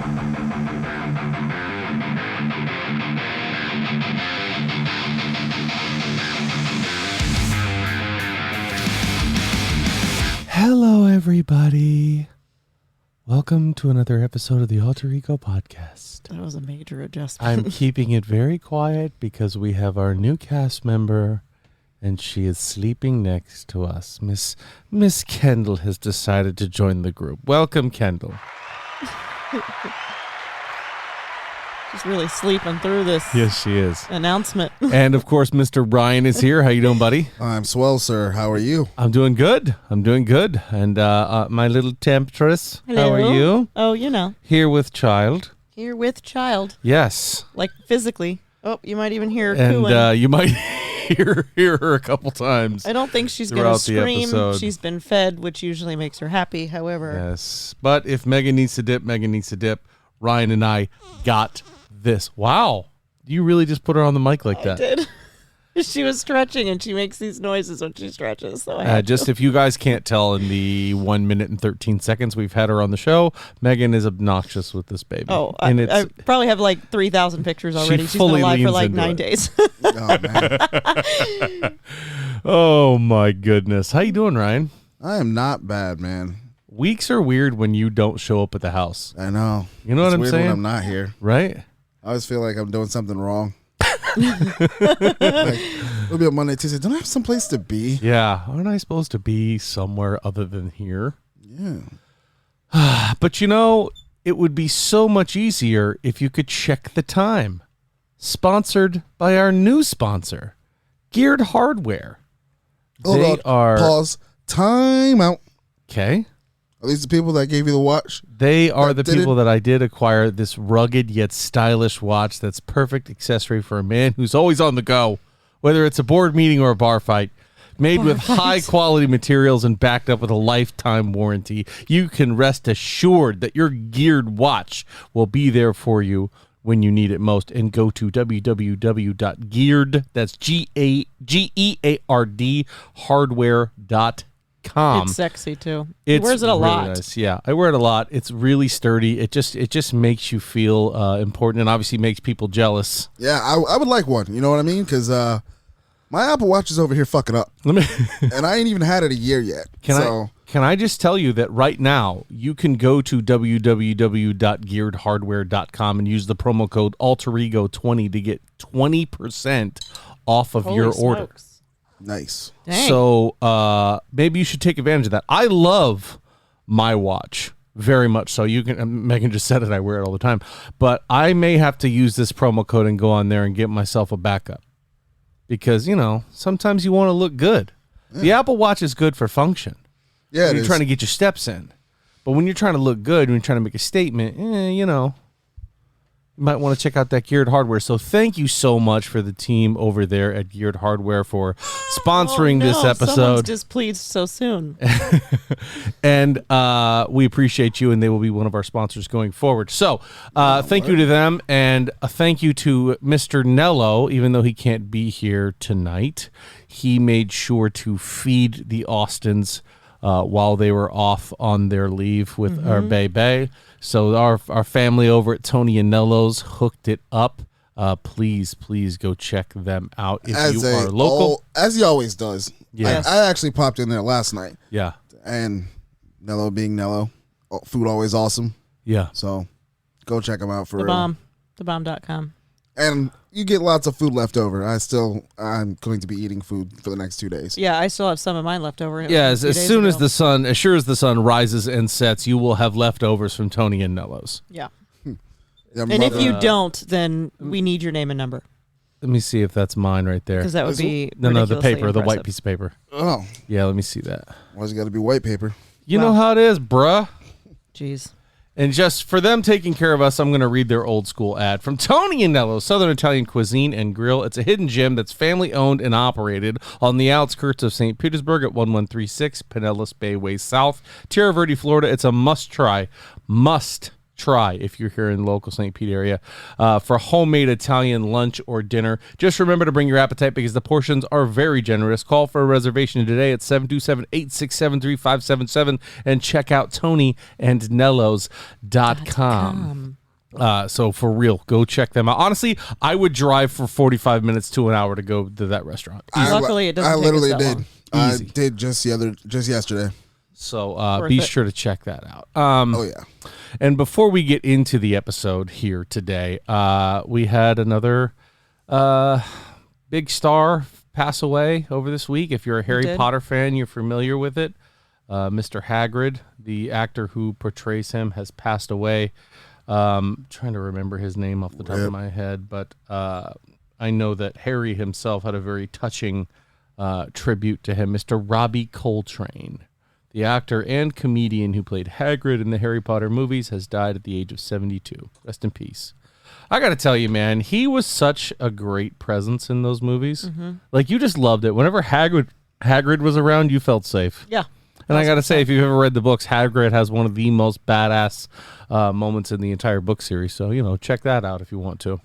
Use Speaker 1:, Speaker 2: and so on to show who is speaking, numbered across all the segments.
Speaker 1: Hello, everybody. Welcome to another episode of the Alter Ego Podcast.
Speaker 2: That was a major adjustment.
Speaker 1: I'm keeping it very quiet because we have our new cast member, and she is sleeping next to us. Miss Kendall has decided to join the group. Welcome, Kendall.
Speaker 2: She's really sleeping through this.
Speaker 1: Yes, she is.
Speaker 2: Announcement.
Speaker 1: And, of course, Mr. Ryan is here. How you doing, buddy?
Speaker 3: I'm swell, sir. How are you?
Speaker 1: I'm doing good. And my little temptress,
Speaker 2: Hello.
Speaker 1: how are you?
Speaker 2: Oh, you know.
Speaker 1: Here with child.
Speaker 2: Here with child.
Speaker 1: Yes.
Speaker 2: Like physically. Oh, you might even hear her
Speaker 1: And
Speaker 2: cooing.
Speaker 1: you might hear her a couple times.
Speaker 2: I don't think she's going to scream. She's been fed, which usually makes her happy, however.
Speaker 1: Yes. But if Megan needs to dip, Megan needs to dip. Ryan and I got this. Wow. You really just put her on the mic like that.
Speaker 2: I did. She was stretching, and she makes these noises when she stretches. So I
Speaker 1: just if you guys can't tell, in the 1 minute and 13 seconds we've had her on the show, Megan is obnoxious with this baby.
Speaker 2: Oh,
Speaker 1: and
Speaker 2: I probably have like 3,000 pictures already. She's been
Speaker 1: fully
Speaker 2: alive for
Speaker 1: leans
Speaker 2: like
Speaker 1: into
Speaker 2: 9
Speaker 1: it.
Speaker 2: days.
Speaker 3: Oh, man.
Speaker 1: Oh, my goodness. How you doing, Ryan?
Speaker 3: I am not bad, man.
Speaker 1: Weeks are weird when you don't show up at the house.
Speaker 3: I know.
Speaker 1: You know what I'm
Speaker 3: weird
Speaker 1: saying?
Speaker 3: When I'm not here.
Speaker 1: Right?
Speaker 3: I always feel like I'm doing something wrong. Like, it'll be a Monday, Tuesday. Don't I have someplace to be?
Speaker 1: Yeah. Aren't I supposed to be somewhere other than here?
Speaker 3: Yeah.
Speaker 1: But you know, it would be so much easier if you could check the time. Sponsored by our new sponsor, Geared Hardware.
Speaker 3: Hold on. Pause. Time out.
Speaker 1: Okay.
Speaker 3: Are these the people that gave you the watch?
Speaker 1: They are the
Speaker 3: did
Speaker 1: people that I did acquire this rugged yet stylish watch that's perfect accessory for a man who's always on the go, whether it's a board meeting or a bar fight. Made with high-quality materials and backed up with a lifetime warranty, you can rest assured that your geared watch will be there for you when you need it most. And go to www.geared, that's Geard, hardware.com.
Speaker 2: It's sexy too.
Speaker 1: He
Speaker 2: wears it a lot.
Speaker 1: Nice. Yeah, I wear it a lot. It's really sturdy. It just makes you feel important, and obviously makes people jealous.
Speaker 3: Yeah, I would like one. You know what I mean? Because my Apple Watch is over here fucking up. And I ain't even had it a year yet.
Speaker 1: Can I just tell you that right now you can go to www.gearedhardware.com and use the promo code AlterEgo20 to get 20% off of your order.
Speaker 3: Nice.
Speaker 2: Dang.
Speaker 1: So maybe you should take advantage of that. I love my watch very much. So you can, Megan just said it, I wear it all the time, but I may have to use this promo code and go on there and get myself a backup because, you know, sometimes you want to look good. Yeah. The Apple Watch is good for function.
Speaker 3: Yeah,
Speaker 1: you're trying to get your steps in. But when you're trying to look good, when you're trying to make a statement, you know, you might want to check out that Geared Hardware. So thank you so much for the team over there at Geared Hardware for sponsoring this episode.
Speaker 2: Someone's displeased so soon.
Speaker 1: And we appreciate you, and they will be one of our sponsors going forward. So thank you to them, and a thank you to Mr. Nello, even though he can't be here tonight. He made sure to feed the Austins while they were off on their leave with our baby. So our family over at Tony and Nello's hooked it up. Please go check them out if you are local.
Speaker 3: As he always does.
Speaker 1: Yes.
Speaker 3: I actually popped in there last night.
Speaker 1: Yeah.
Speaker 3: And Nello being Nello, food always awesome.
Speaker 1: Yeah.
Speaker 3: So go check them out for
Speaker 2: The
Speaker 3: real.
Speaker 2: bomb. Thebomb.com.
Speaker 3: And you get lots of food left over. I'm going to be eating food for the next 2 days.
Speaker 2: Yeah, I still have some of mine left over.
Speaker 1: Yeah, as soon as as sure as the sun rises and sets, you will have leftovers from Tony and Nello's.
Speaker 2: Yeah.
Speaker 3: Yeah,
Speaker 2: And if you don't, then we need your name and number.
Speaker 1: Let me see if that's mine right there.
Speaker 2: Because that would be
Speaker 1: the paper, the white
Speaker 2: impressive.
Speaker 1: piece of paper.
Speaker 3: Oh,
Speaker 1: Yeah, let me see that.
Speaker 3: why's it got to be white paper?
Speaker 1: You know how it is, bruh.
Speaker 2: Jeez.
Speaker 1: And just for them taking care of us, I'm going to read their old school ad from Tony and Nello, Southern Italian Cuisine and Grill. It's a hidden gem that's family owned and operated on the outskirts of St. Petersburg at 1136 Pinellas Bay Way South, Tierra Verde, Florida. It's a must try try if you're here in the local St. Pete area for homemade Italian lunch or dinner. Just remember to bring your appetite because the portions are very generous. Call for a reservation today at 727-867-3577 and check out TonyandNellos.com. So for real, go check them out. Honestly, I would drive for 45 minutes to an hour to go to that restaurant.
Speaker 2: Luckily, it doesn't
Speaker 3: I
Speaker 2: take
Speaker 3: literally
Speaker 2: us that
Speaker 3: did.
Speaker 2: long.
Speaker 3: I
Speaker 1: Easy.
Speaker 3: did just yesterday.
Speaker 1: So be sure to check that out.
Speaker 3: Oh, yeah.
Speaker 1: And before we get into the episode here today, we had another big star pass away over this week. If you're a Harry Potter fan, you're familiar with it. Mr. Hagrid, the actor who portrays him, has passed away. Trying to remember his name off the top of my head, but I know that Harry himself had a very touching tribute to him. Mr. Robbie Coltrane, the actor and comedian who played Hagrid in the Harry Potter movies, has died at the age of 72. Rest in peace. I got to tell you, man, he was such a great presence in those movies. Mm-hmm. Like, you just loved it. Whenever Hagrid was around, you felt safe.
Speaker 2: Yeah.
Speaker 1: And I got to say, if you've ever read the books, Hagrid has one of the most badass moments in the entire book series. So, check that out if you want to.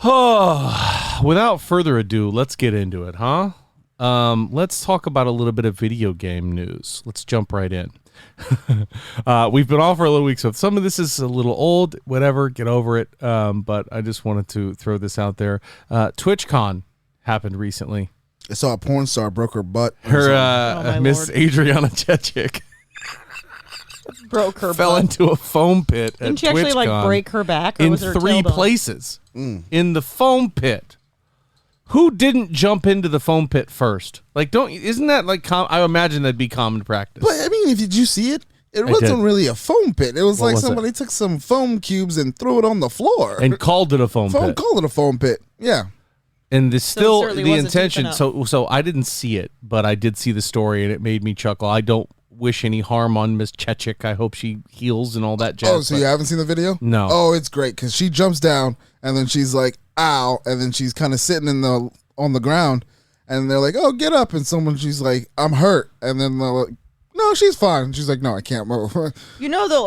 Speaker 1: Oh, without further ado, let's get into it, huh? Let's talk about a little bit of video game news. Let's jump right in. We've been off for a little week, so some of this is a little old, whatever, get over it. But I just wanted to throw this out there. TwitchCon happened recently.
Speaker 3: I saw a porn star broke her butt.
Speaker 1: Her Miss Adriana Chechik
Speaker 2: broke her
Speaker 1: fell
Speaker 2: butt.
Speaker 1: into a foam pit.
Speaker 2: Didn't she actually break her back? Or
Speaker 1: in
Speaker 2: was her
Speaker 1: 3 places in the foam pit? Who didn't jump into the foam pit first? Isn't that I imagine that'd be common practice.
Speaker 3: But I mean, did you see it? It wasn't really a foam pit. It was like somebody took some foam cubes and threw it on the floor
Speaker 1: and called it a foam pit.
Speaker 3: Called it a foam pit. Yeah.
Speaker 1: And there's still the intention. So I didn't see it, but I did see the story, and it made me chuckle. I don't wish any harm on Miss Chechik. I hope she heals and all that jazz.
Speaker 3: Oh, so you haven't seen the video?
Speaker 1: No.
Speaker 3: Oh, it's great because she jumps down and then she's like, "Ow!" and then she's kind of sitting on the ground, and they're like, "Oh, get up!" and she's like, "I'm hurt," and then they're like, "No, she's fine." She's like, "No, I can't move."
Speaker 2: Though,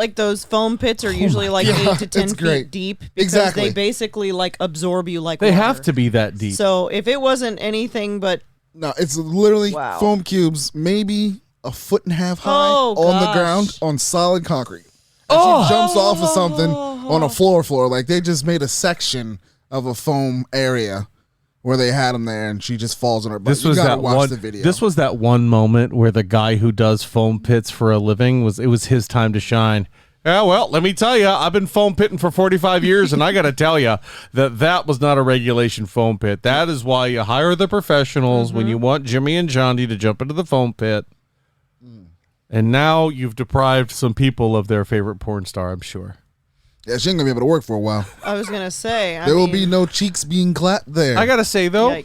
Speaker 2: those foam pits are usually 8 to 10 feet deep because they basically absorb you like
Speaker 1: they
Speaker 2: water.
Speaker 1: have to be that deep.
Speaker 2: So if it wasn't anything but
Speaker 3: no, it's literally foam cubes, maybe a foot and a half high on the ground on solid concrete. And she jumps off of something on a floor. Like they just made a section of a foam area where they had him there, and she just falls on her butt. This was
Speaker 1: that one moment where the guy who does foam pits for a living was his time to shine. Yeah, well, let me tell you, I've been foam pitting for 45 years, and I got to tell you that was not a regulation foam pit. That is why you hire the professionals when you want Jimmy and Johnny to jump into the foam pit. And now you've deprived some people of their favorite porn star, I'm sure.
Speaker 3: Yeah, she ain't going to be able to work for a while.
Speaker 2: I was going to say.
Speaker 3: There will be no cheeks being clapped there.
Speaker 1: I got to say, though,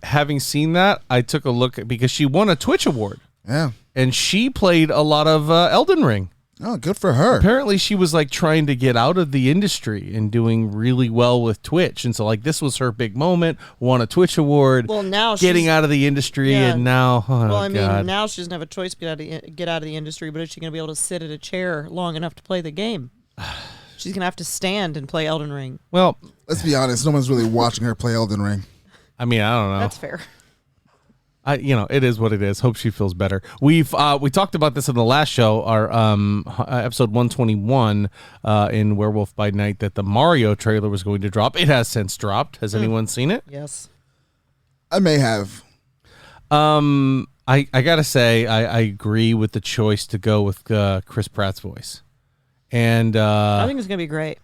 Speaker 1: having seen that, I took a look because she won a Twitch award.
Speaker 3: Yeah.
Speaker 1: And she played a lot of Elden Ring.
Speaker 3: Oh, good for her.
Speaker 1: Apparently, she was trying to get out of the industry and doing really well with Twitch. And so, this was her big moment, won a Twitch award.
Speaker 2: Well, now
Speaker 1: getting out of the industry, and now,
Speaker 2: now she doesn't have a choice to get out of the industry, but is she going to be able to sit at a chair long enough to play the game? She's going to have to stand and play Elden Ring.
Speaker 1: Well,
Speaker 3: let's be honest. No one's really watching her play Elden Ring.
Speaker 1: I mean, I don't know.
Speaker 2: That's fair.
Speaker 1: It is what it is. Hope she feels better. We talked about this in the last show, our episode 121 in Werewolf by Night, that the Mario trailer was going to drop. It has since dropped. Has anyone seen it?
Speaker 2: Yes.
Speaker 3: I may have.
Speaker 1: I gotta say, I agree with the choice to go with Chris Pratt's voice. And
Speaker 2: I think it's gonna be great.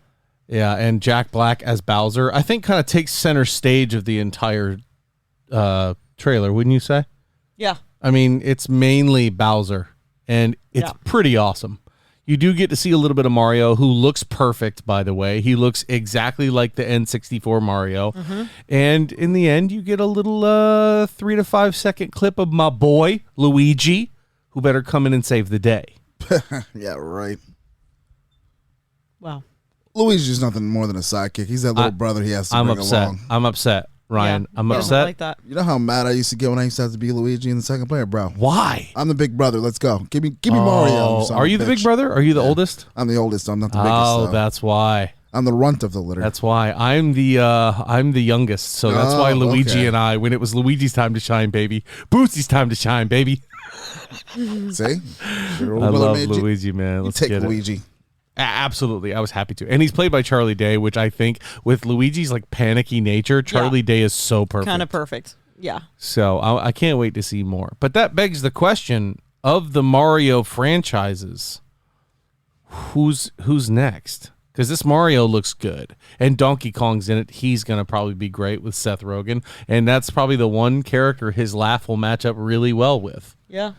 Speaker 1: Yeah, and Jack Black as Bowser, I think, kind of takes center stage of the entire trailer, wouldn't you say?
Speaker 2: Yeah.
Speaker 1: I mean, it's mainly Bowser, and it's pretty awesome. You do get to see a little bit of Mario, who looks perfect, by the way. He looks exactly like the N64 Mario. Mm-hmm. And in the end, you get a little 3 to 5 second clip of my boy, Luigi, who better come in and save the day.
Speaker 3: Yeah, right.
Speaker 2: Wow.
Speaker 3: Luigi's nothing more than a sidekick. He's that little brother he has to bring along.
Speaker 1: I'm upset. Ryan.
Speaker 2: Yeah,
Speaker 1: I'm
Speaker 2: he doesn't
Speaker 1: upset.
Speaker 2: like that.
Speaker 3: You know how mad I used to get when I used to have to be Luigi in the second player, bro.
Speaker 1: Why?
Speaker 3: I'm the big brother. Let's go. Give me Mario. You son
Speaker 1: Are
Speaker 3: of
Speaker 1: you
Speaker 3: a
Speaker 1: the big
Speaker 3: bitch.
Speaker 1: brother? Are you the oldest?
Speaker 3: I'm the oldest. I'm not the biggest.
Speaker 1: Oh,
Speaker 3: though.
Speaker 1: that's why.
Speaker 3: I'm the runt of the litter.
Speaker 1: That's why. I'm the youngest. So that's why Luigi
Speaker 3: okay.
Speaker 1: and I, when it was Luigi's time to shine, baby, Boosie's time to shine, baby.
Speaker 3: See?
Speaker 1: I love Luigi, man. Let's
Speaker 3: take
Speaker 1: get
Speaker 3: Luigi.
Speaker 1: it. Absolutely. I was happy to. And he's played by Charlie Day, which I think with Luigi's like panicky nature, Charlie Day is so perfect.
Speaker 2: Kind of perfect. Yeah.
Speaker 1: So I can't wait to see more. But that begs the question of the Mario franchises, who's next? Because this Mario looks good. And Donkey Kong's in it. He's going to probably be great with Seth Rogen. And that's probably the one character his laugh will match up really well with.
Speaker 2: Yeah.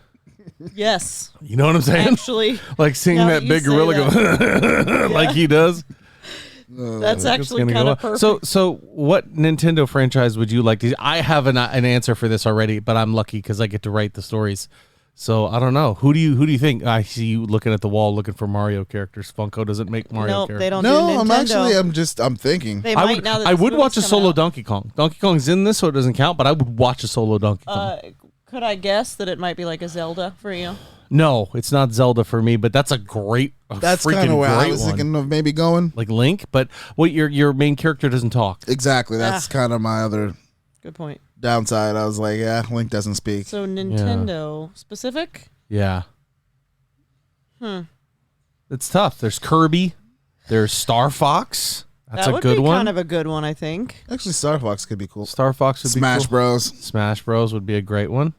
Speaker 2: Yes.
Speaker 1: You know what I'm saying?
Speaker 2: Actually.
Speaker 1: Like seeing
Speaker 2: now
Speaker 1: that
Speaker 2: you
Speaker 1: big
Speaker 2: say
Speaker 1: gorilla
Speaker 2: that.
Speaker 1: go like he does.
Speaker 2: That's actually kind of perfect.
Speaker 1: So what Nintendo franchise would you like to see? I have an answer for this already, but I'm lucky because I get to write the stories. So I don't know. Who do you think? I see you looking at the wall looking for Mario characters. Funko doesn't make Mario characters.
Speaker 2: They don't.
Speaker 3: No,
Speaker 2: do Nintendo.
Speaker 3: I'm thinking.
Speaker 2: They might now that
Speaker 1: I
Speaker 2: this
Speaker 1: would watch a
Speaker 2: movie's coming
Speaker 1: solo
Speaker 2: out.
Speaker 1: Donkey Kong. Donkey Kong's in this, so it doesn't count. But I would watch a solo Donkey Kong.
Speaker 2: Could I guess that it might be like a Zelda for you?
Speaker 1: No, it's not Zelda for me. But that's
Speaker 3: That's
Speaker 1: freaking
Speaker 3: kind of where I
Speaker 1: great
Speaker 3: was
Speaker 1: one.
Speaker 3: thinking of maybe going.
Speaker 1: Like Link, but what your main character doesn't talk.
Speaker 3: Exactly. That's kind of my other
Speaker 2: Good point.
Speaker 3: downside. I was like, yeah, Link doesn't speak.
Speaker 2: So Nintendo specific?
Speaker 1: Yeah. It's tough. There's Kirby. There's Star Fox. That's
Speaker 2: that
Speaker 1: a
Speaker 2: would
Speaker 1: good
Speaker 2: be
Speaker 1: one.
Speaker 2: kind of a good one, I think.
Speaker 3: Actually, Star Fox could be cool.
Speaker 1: Star Fox would
Speaker 3: Smash
Speaker 1: be cool.
Speaker 3: Bros.
Speaker 1: Smash Bros would be a great one.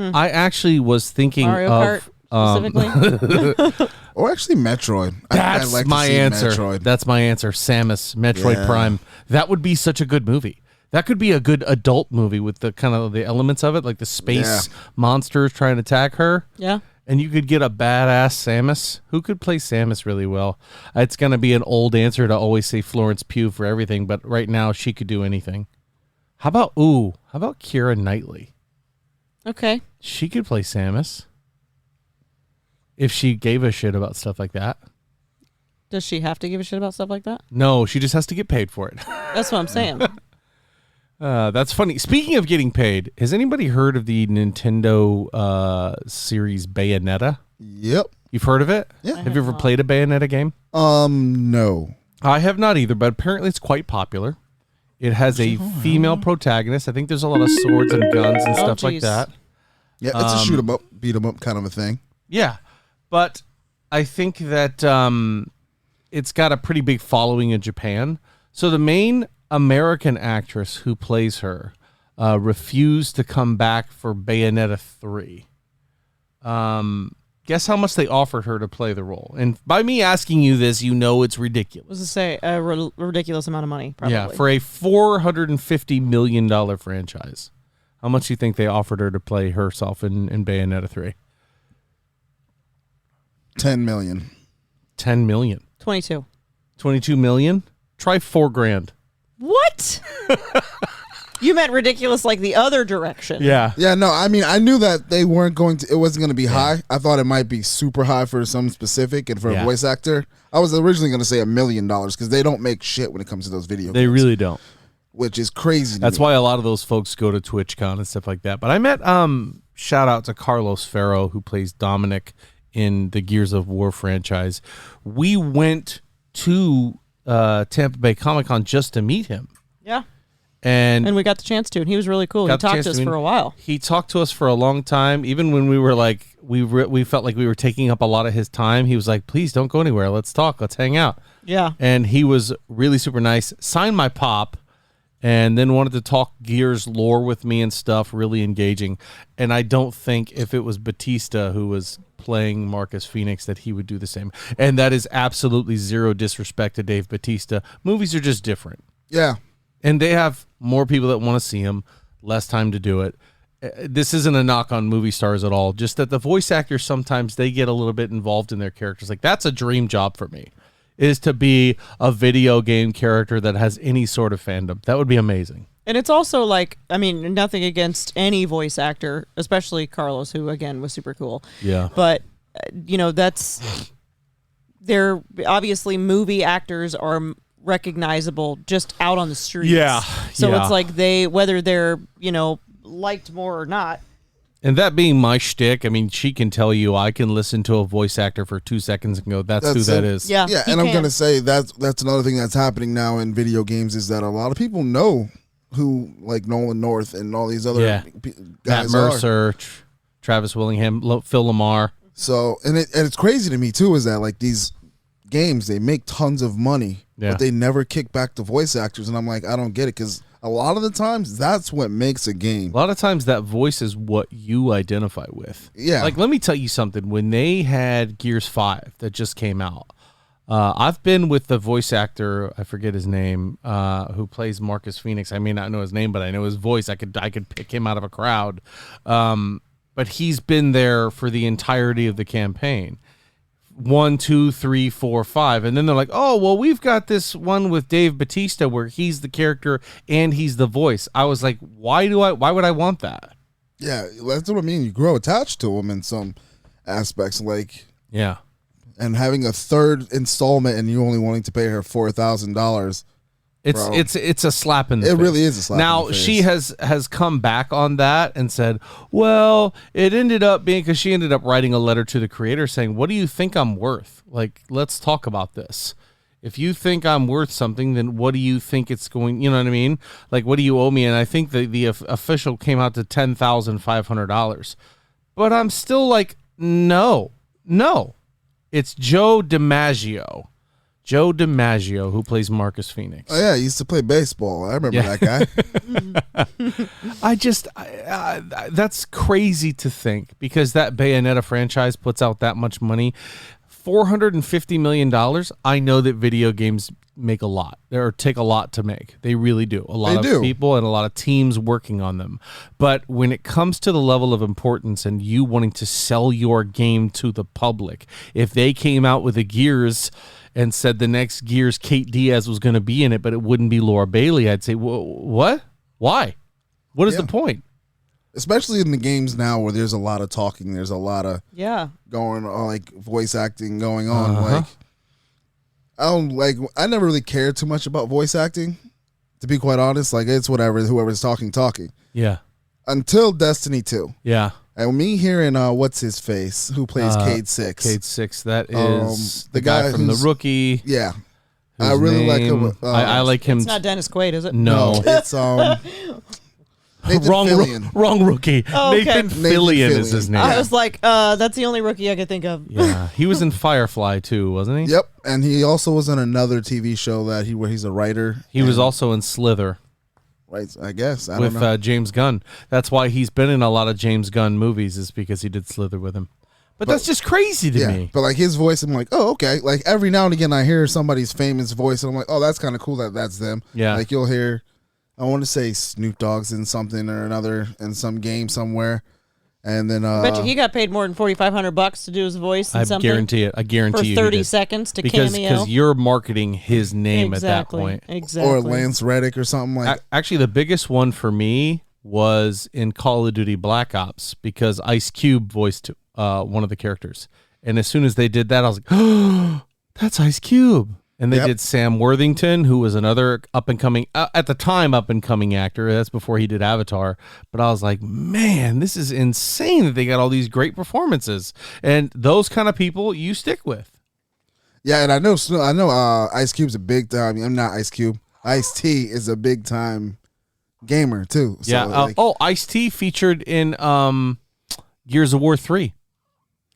Speaker 1: I actually was thinking
Speaker 2: Mario
Speaker 1: of
Speaker 2: Kart specifically.
Speaker 3: Or actually, Metroid. I think I'd
Speaker 1: that's
Speaker 3: like to
Speaker 1: my
Speaker 3: see
Speaker 1: answer.
Speaker 3: Metroid.
Speaker 1: That's my answer. Samus, Metroid
Speaker 3: Yeah.
Speaker 1: Prime. That would be such a good movie. That could be a good adult movie with the kind of the elements of it, like the space monsters trying to attack her.
Speaker 2: Yeah.
Speaker 1: And you could get a badass Samus. Who could play Samus really well? It's going to be an old answer to always say Florence Pugh for everything, but right now she could do anything. How about Keira Knightley?
Speaker 2: Okay.
Speaker 1: She could play Samus. If she gave a shit about stuff like that.
Speaker 2: Does she have to give a shit about stuff like that?
Speaker 1: No, she just has to get paid for it.
Speaker 2: That's what I'm saying.
Speaker 1: That's funny. Speaking of getting paid, has anybody heard of the Nintendo series Bayonetta?
Speaker 3: Yep.
Speaker 1: You've heard of it?
Speaker 3: Yeah.
Speaker 1: Have you ever played a Bayonetta game?
Speaker 3: No.
Speaker 1: I have not either, but apparently it's quite popular. It has a female protagonist. I think there's a lot of swords and guns and stuff like
Speaker 2: geez.
Speaker 1: that.
Speaker 3: Yeah, it's a shoot 'em up, beat 'em up kind of a thing.
Speaker 1: Yeah, but I think that it's got a pretty big following in Japan. So the main American actress who plays her refused to come back for Bayonetta 3. Guess how much they offered her to play the role? And by me asking you this, you know it's ridiculous.
Speaker 2: Was to say a ridiculous amount of money, probably.
Speaker 1: Yeah, for a $450 million franchise. How much do you think they offered her to play herself in Bayonetta 3?
Speaker 3: 10 million.
Speaker 1: 10 million.
Speaker 2: 22.
Speaker 1: 22 million? Try $4,000.
Speaker 2: What? You meant ridiculous like the other direction.
Speaker 1: Yeah.
Speaker 3: Yeah, no, I mean, I knew that they weren't going to, it wasn't going to be high. I thought it might be super high for some specific and for a voice actor. I was originally going to say $1 million because they don't make shit when it comes to those video
Speaker 1: They
Speaker 3: games,
Speaker 1: really don't.
Speaker 3: which is crazy.
Speaker 1: That's why a lot of those folks go to TwitchCon and stuff like that. But I met, shout out to Carlos Ferro, who plays Dominic in the Gears of War franchise. We went to Tampa Bay Comic-Con just to meet him.
Speaker 2: Yeah.
Speaker 1: And
Speaker 2: we got the chance to, and he was really cool. He talked to us for a while.
Speaker 1: He talked to us for a long time. Even when we were like, we felt like we were taking up a lot of his time. He was like, please don't go anywhere. Let's talk. Let's hang out.
Speaker 2: Yeah.
Speaker 1: And he was really super nice. Signed my pop and then wanted to talk Gears lore with me and stuff, really engaging. And I don't think if it was Batista who was playing Marcus Phoenix that he would do the same. And that is absolutely zero disrespect to Dave Batista. Movies are just different.
Speaker 3: Yeah.
Speaker 1: And they have more people that want to see him, less time to do it. This isn't a knock on movie stars at all. Just that the voice actors, sometimes they get a little bit involved in their characters. Like, that's a dream job for me, is to be a video game character that has any sort of fandom. That would be amazing.
Speaker 2: And it's also like, I mean, nothing against any voice actor, especially Carlos, who, again, was super cool.
Speaker 1: Yeah.
Speaker 2: But, they're obviously movie actors are recognizable just out on the streets.
Speaker 1: Yeah.
Speaker 2: So it's like whether they're, liked more or not.
Speaker 1: And that being my shtick, I mean, she can tell you I can listen to a voice actor for 2 seconds and go, that's who that is.
Speaker 2: Yeah,
Speaker 3: and I'm going to say that's another thing that's happening now in video games is that a lot of people know who, like Nolan North and all these other guys
Speaker 1: Matt Mercer, Travis Willingham, Phil Lamar.
Speaker 3: So, and it's crazy to me, too, is that, like, these games, they make tons of money, but they never kick back to voice actors. And I'm like, I don't get it, because a lot of the times, that's what makes a game.
Speaker 1: A lot of times, that voice is what you identify with.
Speaker 3: Yeah.
Speaker 1: Like, let me tell you something. When they had Gears 5 that just came out, I've been with the voice actor, I forget his name, who plays Marcus Phoenix. I may not know his name, but I know his voice. I could pick him out of a crowd. But he's been there for the entirety of the campaign. 1, 2, 3, 4, 5, and then they're like, "Oh, well, we've got this one with Dave Bautista where he's the character and he's the voice." I was like, "Why would I want that?"
Speaker 3: Yeah, that's what I mean. You grow attached to him in some aspects, like and having a third installment and you only wanting to pay her $4,000.
Speaker 1: It's a slap in the face.
Speaker 3: It really is a slap
Speaker 1: now,
Speaker 3: in the face.
Speaker 1: she has come back on that and said, well, it ended up being because she ended up writing a letter to the creator saying, what do you think I'm worth? Like, let's talk about this. If you think I'm worth something, then what do you think it's going, you know what I mean? Like, what do you owe me? And I think the official came out to $10,500. But I'm still like, no. It's Joe DiMaggio. Joe DiMaggio, who plays Marcus Phoenix.
Speaker 3: Oh, yeah, he used to play baseball. I remember that
Speaker 1: guy. That's crazy to think because that Bayonetta franchise puts out that much money. $450 million. I know that video games make a lot or take a lot to make. They really do. A lot of people and a lot of teams working on them. But when it comes to the level of importance and you wanting to sell your game to the public, if they came out with a Gears and said the next Gears Kate Diaz was going to be in it, but it wouldn't be Laura Bailey, I'd say, what? Why? What is the point?
Speaker 3: Especially in the games now where there's a lot of talking, there's a lot of going on, like voice acting going on. I never really cared too much about voice acting, to be quite honest. Like, it's whatever, whoever's talking.
Speaker 1: Yeah.
Speaker 3: Until Destiny 2.
Speaker 1: Yeah.
Speaker 3: And me hearing what's his face, who plays Cade 6.
Speaker 1: Cade 6, that is the guy from The Rookie.
Speaker 3: Yeah. I really like him.
Speaker 1: I like him.
Speaker 2: It's not Dennis Quaid, is it?
Speaker 1: No.
Speaker 3: It's
Speaker 1: wrong rookie.
Speaker 2: Oh, okay.
Speaker 1: Nathan Fillion is his name.
Speaker 2: I was like, that's the only rookie I could think of.
Speaker 1: Yeah, he was in Firefly too, wasn't he?
Speaker 3: Yep, and he also was in another TV show where he's a writer.
Speaker 1: He was also in Slither.
Speaker 3: Right, I guess. I
Speaker 1: don't
Speaker 3: know.
Speaker 1: With James Gunn. That's why he's been in a lot of James Gunn movies, is because he did Slither with him. But that's just crazy to me.
Speaker 3: But like his voice, I'm like, oh, okay. Like every now and again, I hear somebody's famous voice, and I'm like, oh, that's kind of cool that that's them.
Speaker 1: Yeah.
Speaker 3: Like you'll hear, I want to say Snoop Dogg's in something or another in some game somewhere, and then
Speaker 2: I bet you he got paid more than $4,500 to do his voice. In something
Speaker 1: guarantee it. I guarantee
Speaker 2: for
Speaker 1: you
Speaker 2: 30 seconds to cameo
Speaker 1: because you're marketing his name at that point.
Speaker 2: Exactly.
Speaker 3: Or Lance Reddick or something like.
Speaker 1: Actually, the biggest one for me was in Call of Duty Black Ops because Ice Cube voiced one of the characters. And as soon as they did that, I was like, oh, that's Ice Cube. And they did Sam Worthington, who was another up-and-coming, at the time, up-and-coming actor. That's before he did Avatar. But I was like, man, this is insane that they got all these great performances. And those kind of people you stick with.
Speaker 3: Yeah, and I know Ice Cube's a big time. I'm not Ice Cube. Ice-T is a big-time gamer, too. So,
Speaker 1: yeah. Ice-T featured in Gears of War 3.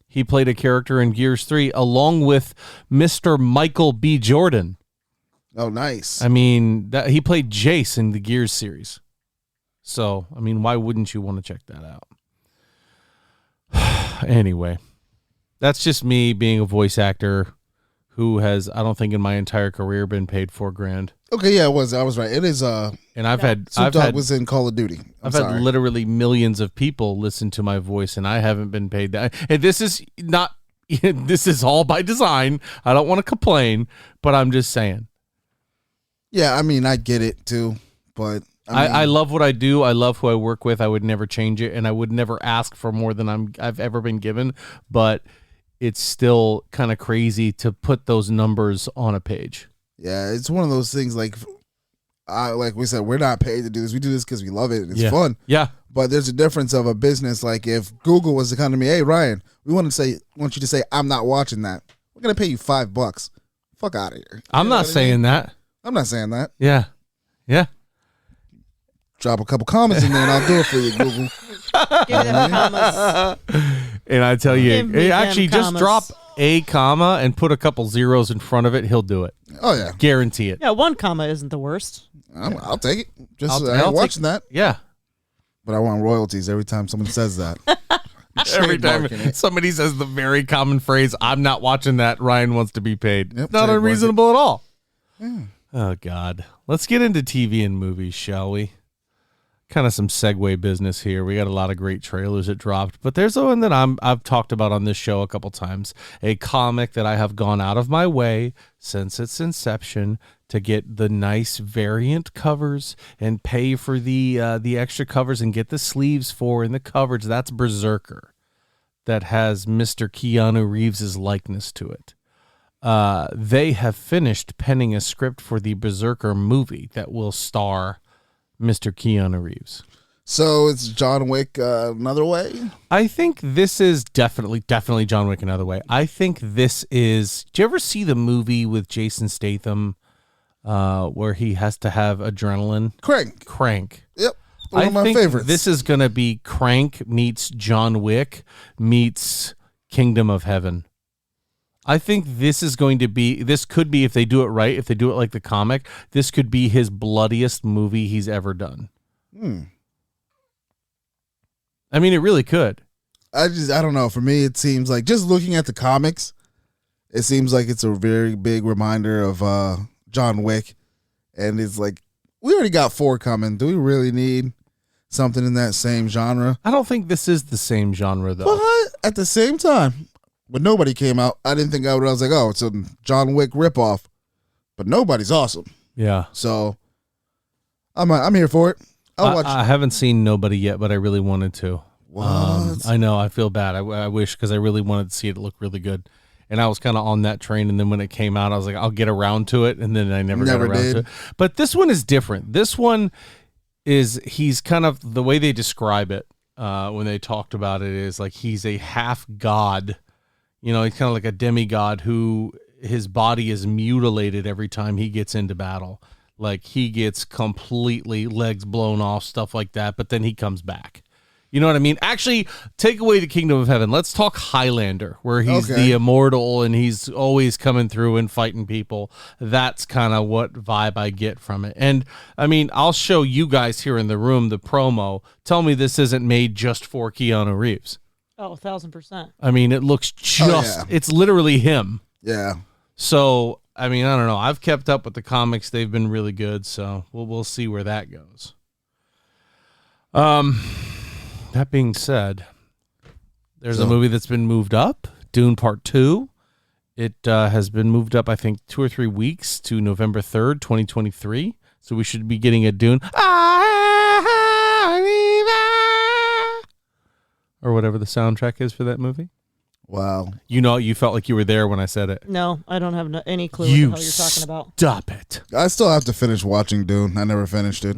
Speaker 1: He played a character in Gears 3 along with Mr. Michael B. Jordan.
Speaker 3: Oh, nice.
Speaker 1: I mean, he played Jace in the Gears series. So, I mean, why wouldn't you want to check that out? Anyway, that's just me being a voice actor who has, I don't think in my entire career, been paid $4,000.
Speaker 3: Okay, yeah, I was right. It is
Speaker 1: and I've had
Speaker 3: Snoop Dogg was in Call of Duty.
Speaker 1: I've had literally millions of people listen to my voice, and I haven't been paid that. And this is not. This is all by design. I don't want to complain, but I'm just saying.
Speaker 3: Yeah, I mean, I get it too, but
Speaker 1: I love what I do. I love who I work with. I would never change it, and I would never ask for more than I've ever been given. But it's still kind of crazy to put those numbers on a page.
Speaker 3: Yeah, it's one of those things like we said, we're not paid to do this. We do this because we love it. It's fun.
Speaker 1: Yeah.
Speaker 3: But there's a difference of a business. Like if Google was to come to me, hey, Ryan, we want you to say, I'm not watching that. We're going to pay you $5. Fuck out of here.
Speaker 1: I'm not saying that.
Speaker 3: I'm not saying that.
Speaker 1: Yeah. Yeah.
Speaker 3: Drop a couple commas in there and I'll do it for you, Google.
Speaker 2: Give them commas.
Speaker 1: And I tell you, actually just
Speaker 2: commas.
Speaker 1: drop a comma and put a couple zeros in front of it. He'll do it.
Speaker 3: Oh, yeah.
Speaker 1: Guarantee it.
Speaker 2: Yeah, 1 comma isn't the worst.
Speaker 3: I'll take it. Just
Speaker 1: I'll
Speaker 3: watching that.
Speaker 1: Yeah.
Speaker 3: But I want royalties every time someone says that.
Speaker 1: Every time somebody says the very common phrase, I'm not watching that, Ryan wants to be paid.
Speaker 3: Yep,
Speaker 1: Not unreasonable at all.
Speaker 3: Yeah.
Speaker 1: Oh, God. Let's get into TV and movies, shall we? Kind of some segue business here. We got a lot of great trailers that dropped, but there's one that I've talked about on this show a couple times, a comic that I have gone out of my way since its inception to get the nice variant covers and pay for the extra covers and get the sleeves for in the coverage. That's BRZRKR, that has Mr. Keanu Reeves' likeness to it. They have finished penning a script for the BRZRKR movie that will star Mr. Keanu Reeves.
Speaker 3: So it's John Wick another way?
Speaker 1: I think this is definitely John Wick another way. I think this is... Do you ever see the movie with Jason Statham where he has to have adrenaline? Crank.
Speaker 3: Yep. One of my favorites.
Speaker 1: This is going to be Crank meets John Wick meets Kingdom of Heaven. I think this is going to be, this could be, if they do it right, if they do it like the comic, this could be his bloodiest movie he's ever done. I mean, it really could.
Speaker 3: I don't know. For me, it seems like, just looking at the comics, it seems like it's a very big reminder of John Wick. And it's like, we already got 4 coming. Do we really need something in that same genre?
Speaker 1: I don't think this is the same genre, though.
Speaker 3: But at the same time, when Nobody came out, I didn't think I was like, oh, it's a John Wick ripoff. But Nobody's awesome.
Speaker 1: Yeah.
Speaker 3: So I'm here for it. I'll watch.
Speaker 1: I haven't seen Nobody yet, but I really wanted to.
Speaker 3: What?
Speaker 1: I know. I feel bad. I wish, because I really wanted to see it look really good. And I was kind of on that train. And then when it came out, I was like, I'll get around to it. And then I never got around to it. But this one is different. This one is, he's kind of, the way they describe it when they talked about it is like he's a half god. You know, he's kind of like a demigod who his body is mutilated every time he gets into battle. Like he gets completely legs blown off, stuff like that. But then he comes back. You know what I mean? Actually, take away the Kingdom of Heaven. Let's talk Highlander, where he's the immortal and he's always coming through and fighting people. That's kind of what vibe I get from it. And I mean, I'll show you guys here in the room the promo. Tell me this isn't made just for Keanu Reeves.
Speaker 2: Oh, 1,000%.
Speaker 1: I mean, it looks just, it's literally him.
Speaker 3: Yeah.
Speaker 1: So, I mean, I don't know. I've kept up with the comics. They've been really good. So we'll see where that goes. That being said, there's a movie that's been moved up, Dune Part 2. It has been moved up, I think, 2 or 3 weeks to November 3rd, 2023. So we should be getting a Dune. Or whatever the soundtrack is for that movie.
Speaker 3: Wow.
Speaker 1: You know, you felt like you were there when I said it.
Speaker 2: No, I don't have any clue what the hell you're talking about.
Speaker 1: Stop it.
Speaker 3: I still have to finish watching Dune. I never finished it.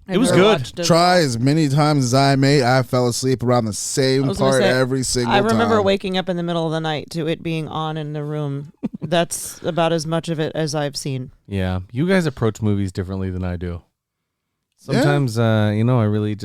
Speaker 1: It was good.
Speaker 3: Try as many times as I may, I fell asleep around the same part every single time.
Speaker 2: I remember waking up in the middle of the night to it being on in the room. That's about as much of it as I've seen.
Speaker 1: Yeah. You guys approach movies differently than I do. Sometimes, you know, I really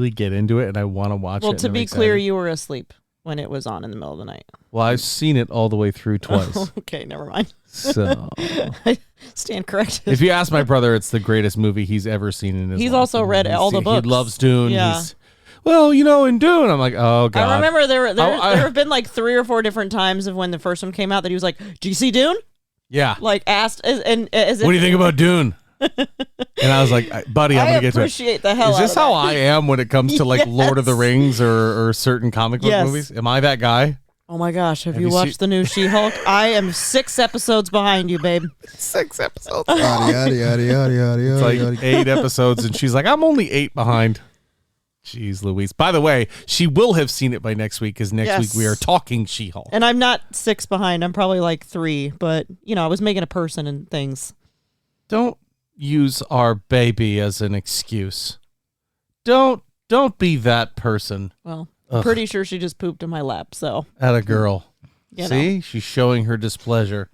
Speaker 1: get into it and I want to watch it.
Speaker 2: Well, to be clear, you were asleep when it was on in the middle of the night.
Speaker 1: Well, I've seen it all the way through twice.
Speaker 2: Okay, never mind.
Speaker 1: So
Speaker 2: I stand corrected.
Speaker 1: If you ask my brother, it's the greatest movie he's ever seen in his life.
Speaker 2: He's also read all the books.
Speaker 1: He loves Dune.
Speaker 2: Yeah.
Speaker 1: Well, you know, in Dune, I'm like, oh, God.
Speaker 2: I remember there have been like 3 or 4 different times of when the first one came out that he was like, do you see Dune?
Speaker 1: Yeah.
Speaker 2: Like asked. What
Speaker 1: do you think about Dune? And I was like, buddy, I'm going to get to it.
Speaker 2: I appreciate the hell out of
Speaker 1: Is this how I am when it comes to like Lord of the Rings or certain comic book movies? Am I that guy?
Speaker 2: Oh my gosh, have you watched the new She-Hulk? I am 6 episodes behind you, babe.
Speaker 1: 6 episodes.
Speaker 3: Yada, yada, yada, yada, yada,
Speaker 1: it's like 8 episodes, and she's like, I'm only 8 behind. Jeez Louise. By the way, she will have seen it by next week because next week we are talking She-Hulk.
Speaker 2: And I'm not 6 behind. I'm probably like 3. But, I was making a person and things.
Speaker 1: Don't use our baby as an excuse. Don't be that person.
Speaker 2: Well, I'm pretty sure she just pooped in my lap, so.
Speaker 1: Atta girl.
Speaker 2: See?
Speaker 1: She's showing her displeasure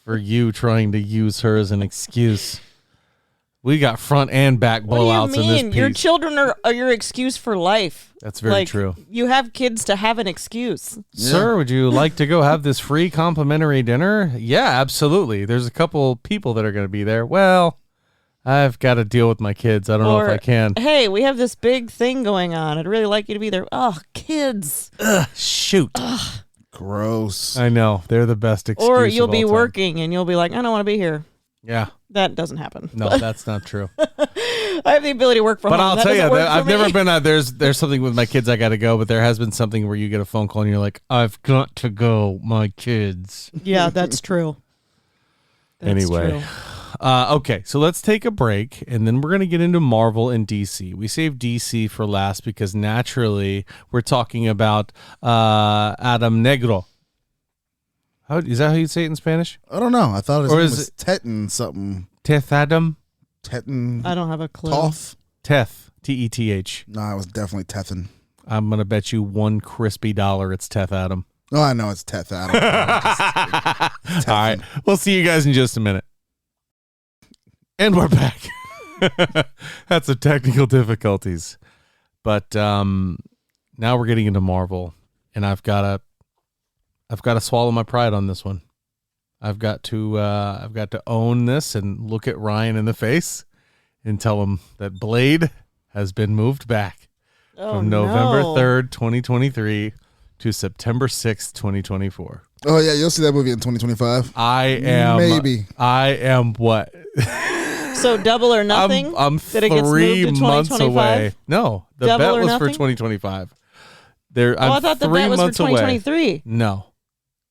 Speaker 1: for you trying to use her as an excuse. We got front and back blowouts in this piece. What do you mean?
Speaker 2: Your children are your excuse for life.
Speaker 1: That's very true.
Speaker 2: You have kids to have an excuse.
Speaker 1: Sir, would you like to go have this free complimentary dinner? Yeah, absolutely. There's a couple people that are going to be there. Well, I've got to deal with my kids. I don't know if I can.
Speaker 2: Hey, we have this big thing going on. I'd really like you to be there. Oh, kids.
Speaker 1: Ugh, shoot.
Speaker 2: Ugh.
Speaker 3: Gross.
Speaker 1: I know. They're the best excuse.
Speaker 2: Or you'll be working and you'll be like, I don't want to be here.
Speaker 1: Yeah.
Speaker 2: That doesn't happen.
Speaker 1: No, that's not true.
Speaker 2: I have the ability to work from home.
Speaker 1: But I'll tell you, I've never been there's something with my kids I got to go, but there has been something where you get a phone call and you're like, I've got to go, my kids.
Speaker 2: Yeah, that's true.
Speaker 1: Anyway. Okay, so let's take a break, and then we're going to get into Marvel and DC. We saved DC for last because naturally we're talking about Adam Negro. Is that how you say it in Spanish?
Speaker 3: I don't know. I thought his name was Tetten something.
Speaker 1: Teth Adam?
Speaker 3: Tetten.
Speaker 2: I don't have a clue.
Speaker 3: Toth?
Speaker 1: Teth. T-E-T-H.
Speaker 3: No, it was definitely Teffen.
Speaker 1: I'm going to bet you $1 crispy it's Teth Adam.
Speaker 3: Oh, I know it's Teth Adam.
Speaker 1: All right. We'll see you guys in just a minute. And we're back. Had some technical difficulties. But now we're getting into Marvel, and I've got to swallow my pride on this one. I've got to own this and look at Ryan in the face and tell him that Blade has been moved back from November 3rd, 2023 to September 6th, 2024.
Speaker 3: Oh yeah, you'll see that movie in 2025.
Speaker 1: I am what?
Speaker 2: So double or nothing?
Speaker 1: I'm 3 months away. No, the bet was for 2025.
Speaker 2: I thought the bet was for 2023.
Speaker 1: No.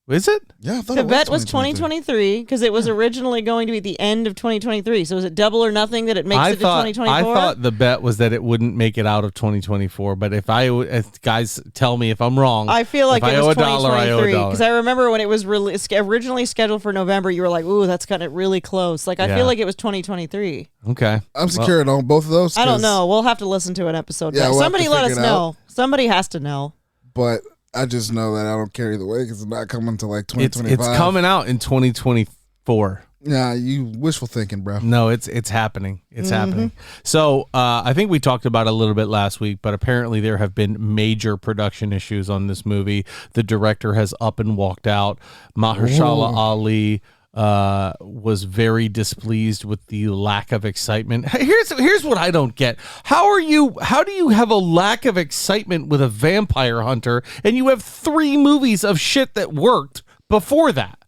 Speaker 1: Is it?
Speaker 3: Yeah, I thought
Speaker 2: the bet was 2023 because it was originally going to be the end of 2023. So is it double or nothing that it makes it to 2024?
Speaker 1: I thought the bet was that it wouldn't make it out of 2024. But if guys tell me if I'm wrong,
Speaker 2: I feel like it was 2023 because I remember when it was originally scheduled for November, you were like, "Ooh, that's got it really close." Like I feel like it was 2023.
Speaker 1: Okay,
Speaker 3: I'm secured on both of those.
Speaker 2: I don't know. We'll have to listen to an episode. Yeah, somebody let us know. Somebody has to know.
Speaker 3: But I just know that I don't care either way because it's not coming to like 2025.
Speaker 1: It's coming out in 2024.
Speaker 3: Yeah, you wishful thinking, bro.
Speaker 1: No, it's happening. It's happening. So I think we talked about it a little bit last week, but apparently there have been major production issues on this movie. The director has up and walked out. Mahershala Ali was very displeased with the lack of excitement. Here's what I don't get. How do you have a lack of excitement with a vampire hunter and you have 3 movies of shit that worked before that?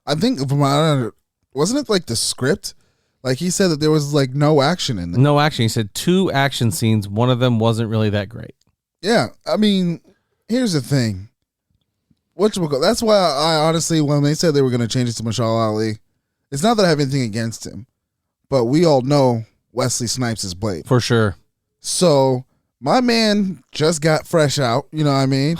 Speaker 3: I think wasn't it like the script? Like he said that there was like no action in there.
Speaker 1: No action. He said 2 action scenes. One of them wasn't really that great.
Speaker 3: Yeah. I mean, here's the thing. That's why I honestly, when they said they were going to change it to Mahershala Ali, it's not that I have anything against him, but we all know Wesley Snipes is Blade.
Speaker 1: For sure.
Speaker 3: So my man just got fresh out. You know what I mean?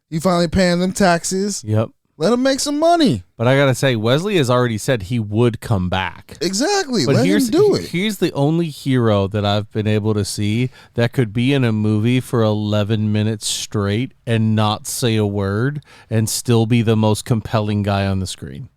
Speaker 3: He finally paying them taxes.
Speaker 1: Yep.
Speaker 3: Let him make some money.
Speaker 1: But I got to say, Wesley has already said he would come back.
Speaker 3: Exactly. But let him do it.
Speaker 1: He's the only hero that I've been able to see that could be in a movie for 11 minutes straight and not say a word and still be the most compelling guy on the screen.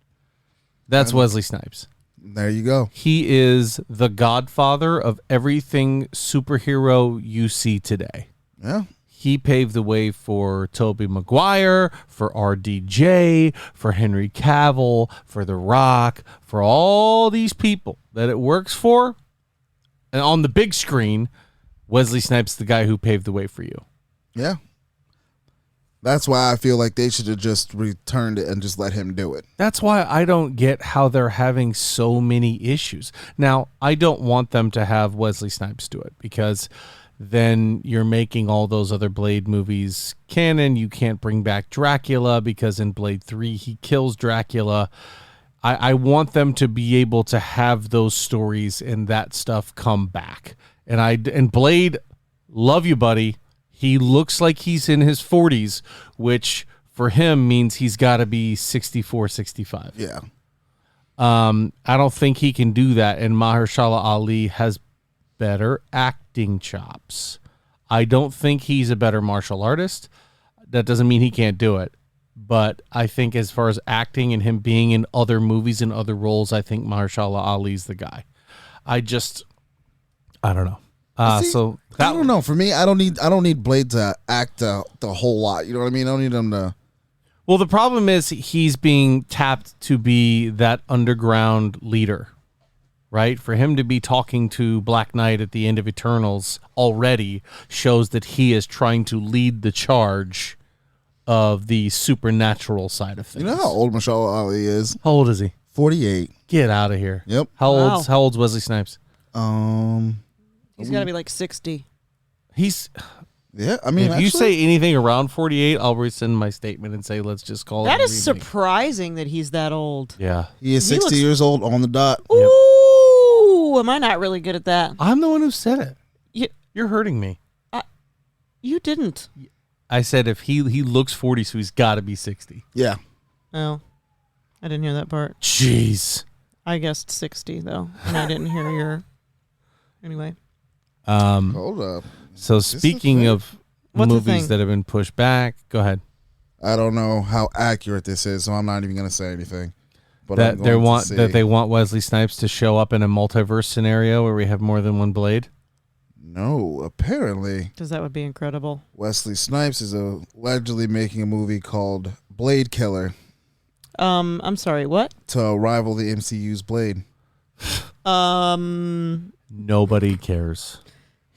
Speaker 1: That's Wesley Snipes.
Speaker 3: There you go.
Speaker 1: He is the godfather of everything superhero you see today.
Speaker 3: Yeah.
Speaker 1: He paved the way for Tobey Maguire, for RDJ, for Henry Cavill, for The Rock, for all these people that it works for. And on the big screen, Wesley Snipes is the guy who paved the way for you.
Speaker 3: Yeah. That's why I feel like they should have just returned it and just let him do it.
Speaker 1: That's why I don't get how they're having so many issues. Now, I don't want them to have Wesley Snipes do it because then you're making all those other Blade movies canon. You can't bring back Dracula because in Blade 3 he kills Dracula. I want them to be able to have those stories and that stuff come back. And Blade love you, buddy. He looks like he's in his 40s, which for him means he's got to be 64, 65.
Speaker 3: Yeah.
Speaker 1: I don't think he can do that, and Mahershala Ali has better acting chops. I don't think he's a better martial artist. That doesn't mean he can't do it. But I think as far as acting and him being in other movies and other roles, I think Mahershala Ali's the guy. I don't know. I
Speaker 3: don't know. For me, I don't need Blade to act the whole lot. You know what I mean? I don't need him to.
Speaker 1: Well, the problem is he's being tapped to be that underground leader, right? For him to be talking to Black Knight at the end of Eternals already shows that he is trying to lead the charge of the supernatural side of things.
Speaker 3: You know how old Mahershala Ali is?
Speaker 1: How old is he?
Speaker 3: 48.
Speaker 1: Get out of here.
Speaker 3: Yep.
Speaker 1: How old's Wesley Snipes?
Speaker 2: He's got to be like 60.
Speaker 3: Yeah, I mean,
Speaker 1: if you say anything around 48, I'll rescind my statement and say let's just call it.
Speaker 2: That is surprising that he's that old.
Speaker 1: Yeah.
Speaker 3: He is 60 years old on the dot.
Speaker 2: Ooh, am I not really good at that?
Speaker 1: I'm the one who said it. You're hurting me.
Speaker 2: You didn't.
Speaker 1: I said if he looks 40, so he's got to be 60.
Speaker 3: Yeah.
Speaker 2: Oh, I didn't hear that part.
Speaker 1: Jeez.
Speaker 2: I guessed 60 though, and I didn't hear your. Anyway.
Speaker 3: Hold up.
Speaker 1: So speaking of movies that have been pushed back, go ahead.
Speaker 3: I don't know how accurate this is, so I'm not even going to say anything. But
Speaker 1: that they want Wesley Snipes to show up in a multiverse scenario where we have more than one Blade.
Speaker 3: No, apparently.
Speaker 2: Because that would be incredible.
Speaker 3: Wesley Snipes is allegedly making a movie called Blade Killer.
Speaker 2: I'm sorry, what?
Speaker 3: To rival the MCU's Blade.
Speaker 1: Nobody cares.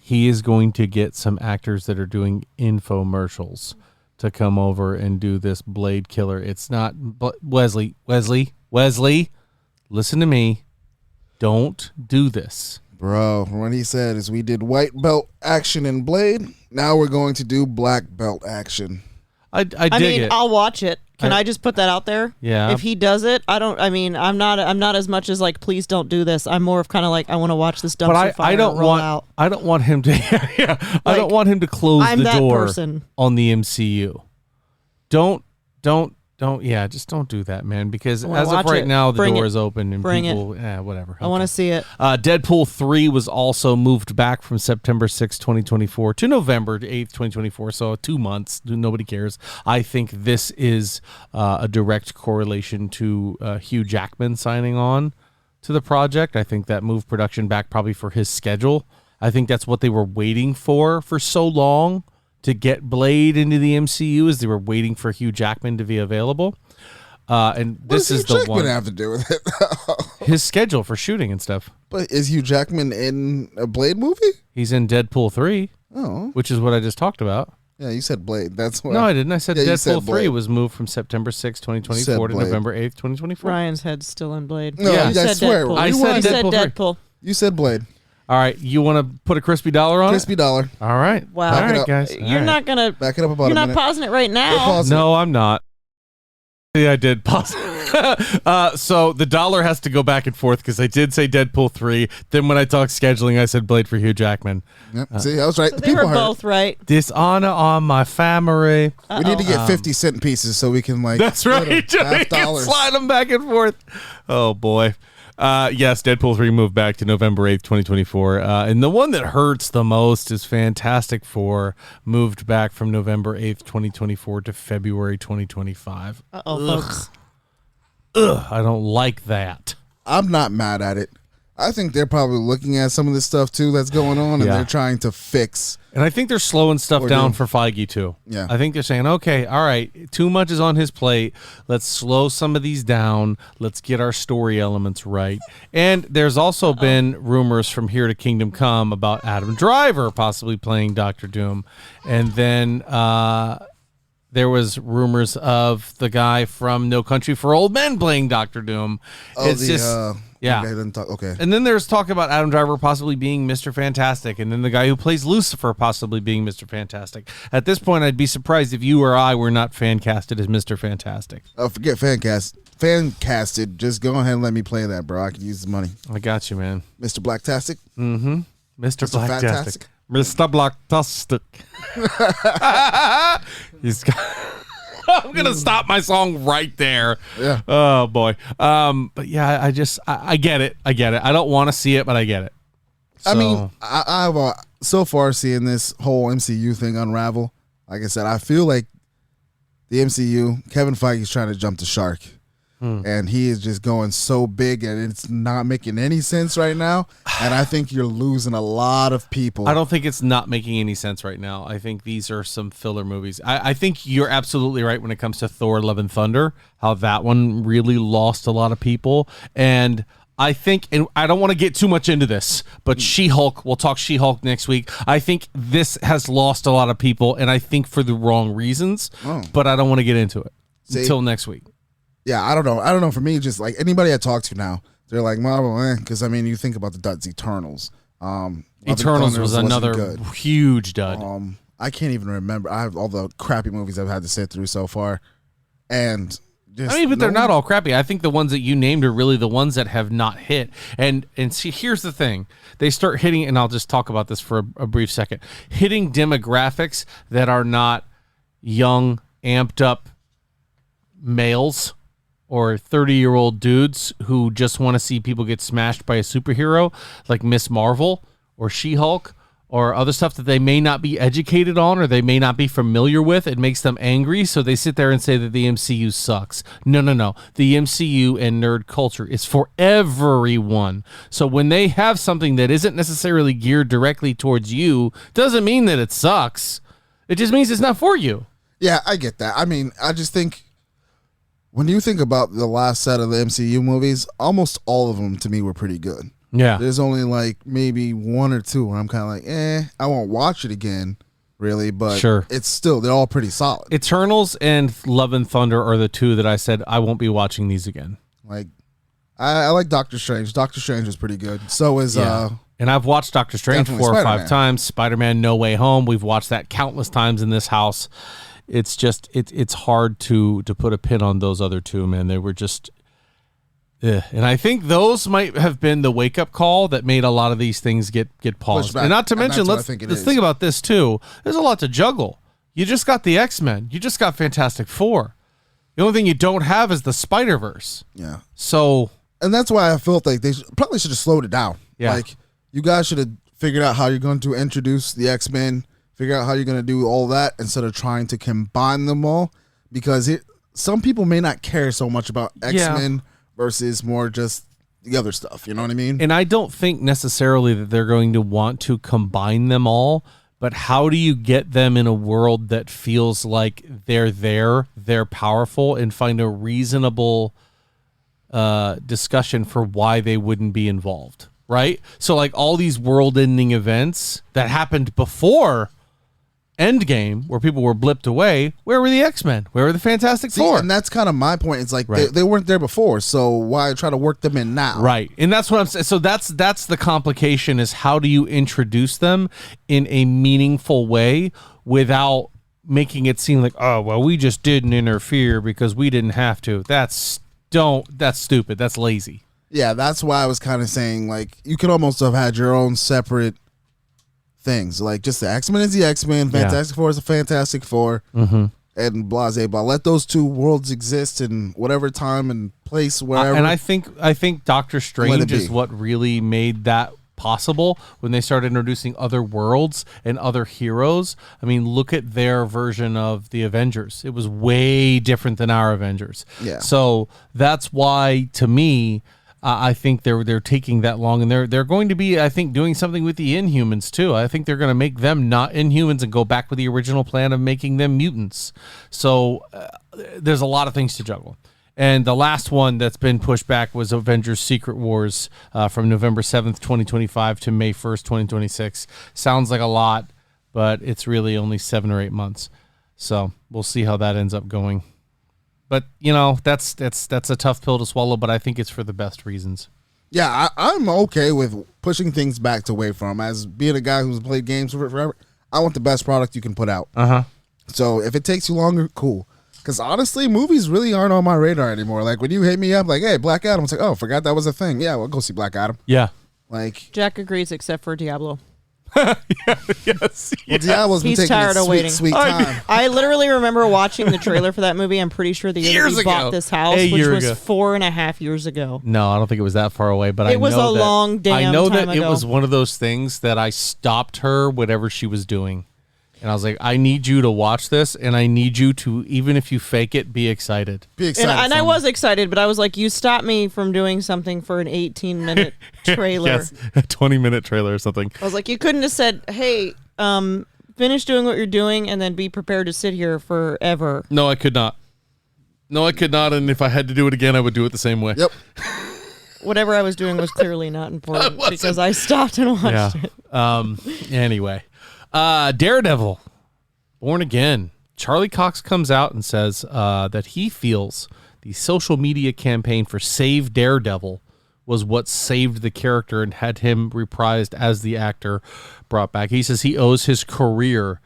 Speaker 1: He is going to get some actors that are doing infomercials to come over and do this Blade Killer. It's not Wesley, listen to me. Don't do this.
Speaker 3: Bro, what he said is we did white belt action in Blade. Now we're going to do black belt action.
Speaker 1: I dig it.
Speaker 2: I'll watch it. Can I just put that out there?
Speaker 1: Yeah.
Speaker 2: If he does it, I'm not as much as like, please don't do this. I'm more of kind of like, I want to watch this dumpster fire roll out.
Speaker 1: I don't want him to. I don't want him to close the door on the MCU. Don't. Just don't do that, man. Because as of right now, the door is open and people, whatever.
Speaker 2: I want to see it.
Speaker 1: Deadpool 3 was also moved back from September 6, 2024 to November 8th, 2024. So 2 months. Nobody cares. I think this is a direct correlation to Hugh Jackman signing on to the project. I think that moved production back probably for his schedule. I think that's what they were waiting for so long. To get Blade into the MCU as they were waiting for Hugh Jackman to be available. And this is the one.
Speaker 3: What does Hugh Jackman have to do with it?
Speaker 1: His schedule for shooting and stuff.
Speaker 3: But is Hugh Jackman in a Blade movie?
Speaker 1: He's in Deadpool 3.
Speaker 3: Oh.
Speaker 1: Which is what I just talked about.
Speaker 3: Yeah, you said Blade. That's what.
Speaker 1: No, I didn't. I said Deadpool 3 was moved from September 6, 2024 to November 8th, 2024.
Speaker 2: Ryan's head's still in Blade.
Speaker 3: No, I swear.
Speaker 2: Deadpool.
Speaker 1: I said
Speaker 2: Deadpool.
Speaker 3: You said Blade.
Speaker 1: All right, you want to put a crispy dollar on
Speaker 3: crispy dollar.
Speaker 1: All right.
Speaker 2: Wow.
Speaker 1: All right, guys.
Speaker 2: You're not going to...
Speaker 3: Back it up about
Speaker 2: You're
Speaker 3: a
Speaker 2: not
Speaker 3: minute.
Speaker 2: pausing it right now.
Speaker 1: No, I'm not. Yeah, I did pause. So the dollar has to go back and forth because I did say Deadpool 3. Then when I talked scheduling, I said Blade for Hugh Jackman.
Speaker 3: Yep. See, I was right.
Speaker 2: So they were both right.
Speaker 1: Dishonor on my family.
Speaker 3: We need to get 50-cent pieces so we can
Speaker 1: That's right. We can slide them back and forth. Oh boy. Yes, Deadpool 3 moved back to November 8th, 2024. And the one that hurts the most is Fantastic Four, moved back from November 8th, 2024 to February 2025.
Speaker 2: Folks.
Speaker 1: Ugh, I don't like that.
Speaker 3: I'm not mad at it. I think they're probably looking at some of this stuff too that's going on, and they're trying to fix.
Speaker 1: And I think they're slowing stuff down for Feige too.
Speaker 3: Yeah,
Speaker 1: I think they're saying, okay, all right, too much is on his plate. Let's slow some of these down. Let's get our story elements right. And there's also been rumors from Here to Kingdom Come about Adam Driver possibly playing Doctor Doom, and then there was rumors of the guy from No Country for Old Men playing Doctor Doom.
Speaker 3: Yeah. Okay.
Speaker 1: And then there's talk about Adam Driver possibly being Mr. Fantastic, and then the guy who plays Lucifer possibly being Mr. Fantastic. At this point, I'd be surprised if you or I were not fan casted as Mr. Fantastic.
Speaker 3: Oh, forget fan casted. Just go ahead and let me play that, bro. I can use the money.
Speaker 1: I got you, man.
Speaker 3: Mr. Blacktastic.
Speaker 1: Mm-hmm. Mr. Blacktastic. Mr. Blocktastic. He's got... I'm gonna stop my song right there.
Speaker 3: Yeah.
Speaker 1: Oh boy. But yeah, I get it. I get it. I don't want to see it, but I get it. So.
Speaker 3: I mean, I've so far seeing this whole MCU thing unravel. Like I said, I feel like the MCU, Kevin Feige's trying to jump the shark. And he is just going so big, and it's not making any sense right now. And I think you're losing a lot of people.
Speaker 1: I don't think it's not making any sense right now. I think these are some filler movies. I think you're absolutely right when it comes to Thor: Love and Thunder, how that one really lost a lot of people. And I think, and I don't want to get too much into this, but She-Hulk, we'll talk She-Hulk next week. I think this has lost a lot of people, and I think for the wrong reasons, but I don't want to get into it until next week.
Speaker 3: Yeah, I don't know. For me, just like anybody I talk to now, they're like, Marvel, because I mean, you think about the duds, Eternals.
Speaker 1: Eternals was another huge dud.
Speaker 3: I can't even remember. I have all the crappy movies I've had to sit through so far, and
Speaker 1: but they're not all crappy. I think the ones that you named are really the ones that have not hit. And see, here's the thing: they start hitting, and I'll just talk about this for a brief second. Hitting demographics that are not young, amped up males or 30-year-old dudes who just want to see people get smashed by a superhero like Miss Marvel or She-Hulk or other stuff that they may not be educated on or they may not be familiar with. It makes them angry, so they sit there and say that the MCU sucks. No. The MCU and nerd culture is for everyone. So when they have something that isn't necessarily geared directly towards you, doesn't mean that it sucks. It just means it's not for you.
Speaker 3: Yeah, I get that. I mean, I just think when you think about the last set of the MCU movies, almost all of them to me were pretty good.
Speaker 1: Yeah.
Speaker 3: There's only like maybe one or two where I'm kind of like, I won't watch it again, really, but it's still, they're all pretty solid.
Speaker 1: Eternals and Love and Thunder are the two that I said I won't be watching these again.
Speaker 3: Like, I like Doctor Strange. Doctor Strange was pretty good. So is
Speaker 1: and I've watched Doctor Strange 4 or 5 times. Spider-Man No Way Home, we've watched that countless times in this house. It's just it's hard to put a pin on those other two, man. They were just and I think those might have been the wake-up call that made a lot of these things get paused. And not to mention, let's think about this too. There's a lot to juggle. You just got the X-Men. You just got Fantastic Four. The only thing you don't have is the Spider-Verse.
Speaker 3: Yeah.
Speaker 1: So,
Speaker 3: and that's why I felt like they probably should have slowed it down.
Speaker 1: Yeah.
Speaker 3: Like, you guys should have figured out how you're going to introduce the X-Men, figure out how you're going to do all that instead of trying to combine them all, because some people may not care so much about X-Men versus more just the other stuff. You know what I mean?
Speaker 1: And I don't think necessarily that they're going to want to combine them all, but how do you get them in a world that feels like they're powerful, and find a reasonable discussion for why they wouldn't be involved, right? So like all these world-ending events that happened before Endgame, where people were blipped away, where were the X-Men? Where were the Fantastic Four?
Speaker 3: And that's kind of my point. It's like they weren't there before, so why try to work them in now?
Speaker 1: Right, and that's what I'm saying. So that's the complication, is how do you introduce them in a meaningful way without making it seem like, oh, well, we just didn't interfere because we didn't have to. That's stupid. That's lazy.
Speaker 3: Yeah, that's why I was kind of saying, like, you could almost have had your own separate things, like just the X-Men is the X-Men, Fantastic Four is the Fantastic Four, and blase blah. Let those two worlds exist in whatever time and place, wherever.
Speaker 1: And I think Doctor Strange is what really made that possible when they started introducing other worlds and other heroes. I mean, look at their version of the Avengers. It was way different than our Avengers.
Speaker 3: Yeah.
Speaker 1: So that's why, to me, I think they're taking that long, and they're going to be, I think, doing something with the Inhumans too. I think they're going to make them not Inhumans and go back with the original plan of making them mutants. So there's a lot of things to juggle. And the last one that's been pushed back was Avengers Secret Wars from November 7th, 2025 to May 1st, 2026. Sounds like a lot, but it's really only 7 or 8 months. So we'll see how that ends up going. But, you know, that's a tough pill to swallow, but I think it's for the best reasons.
Speaker 3: Yeah, I'm okay with pushing things back to away from. As being a guy who's played games forever, I want the best product you can put out. So if it takes you longer, cool. Because honestly, movies really aren't on my radar anymore. Like when you hit me up like, hey, Black Adam, it's like, oh, forgot that was a thing. Yeah, we'll go see Black Adam.
Speaker 1: Yeah.
Speaker 3: Like,
Speaker 2: Jack agrees except for Diablo.
Speaker 1: Yes.
Speaker 3: Well, Diablo's been
Speaker 2: He's
Speaker 3: taking
Speaker 2: tired
Speaker 3: his
Speaker 2: of
Speaker 3: sweet,
Speaker 2: waiting.
Speaker 3: sweet time.
Speaker 2: I literally remember watching the trailer for that movie. I'm pretty sure the year
Speaker 1: Years
Speaker 2: that we
Speaker 1: ago.
Speaker 2: bought this house,
Speaker 1: A
Speaker 2: which
Speaker 1: year
Speaker 2: was
Speaker 1: ago.
Speaker 2: 4.5 years ago.
Speaker 1: No, I don't think it was that far away, but
Speaker 2: It was a long damn
Speaker 1: I know
Speaker 2: time
Speaker 1: that it
Speaker 2: ago.
Speaker 1: was one of those things that I stopped her, whatever she was doing. And I was like, I need you to watch this, and I need you to, even if you fake it, be excited.
Speaker 3: Be excited.
Speaker 2: And I
Speaker 3: for me.
Speaker 2: was excited, but I was like, you stopped me from doing something for an 18-minute trailer.
Speaker 1: Yes, a 20-minute trailer or something.
Speaker 2: I was like, you couldn't have said, hey, finish doing what you're doing and then be prepared to sit here forever.
Speaker 1: No, I could not. And if I had to do it again, I would do it the same way.
Speaker 3: Yep.
Speaker 2: Whatever I was doing was clearly not important because I stopped and watched it.
Speaker 1: Anyway. Daredevil, Born Again. Charlie Cox comes out and says that he feels the social media campaign for Save Daredevil was what saved the character and had him reprised as the actor brought back. He says he owes his career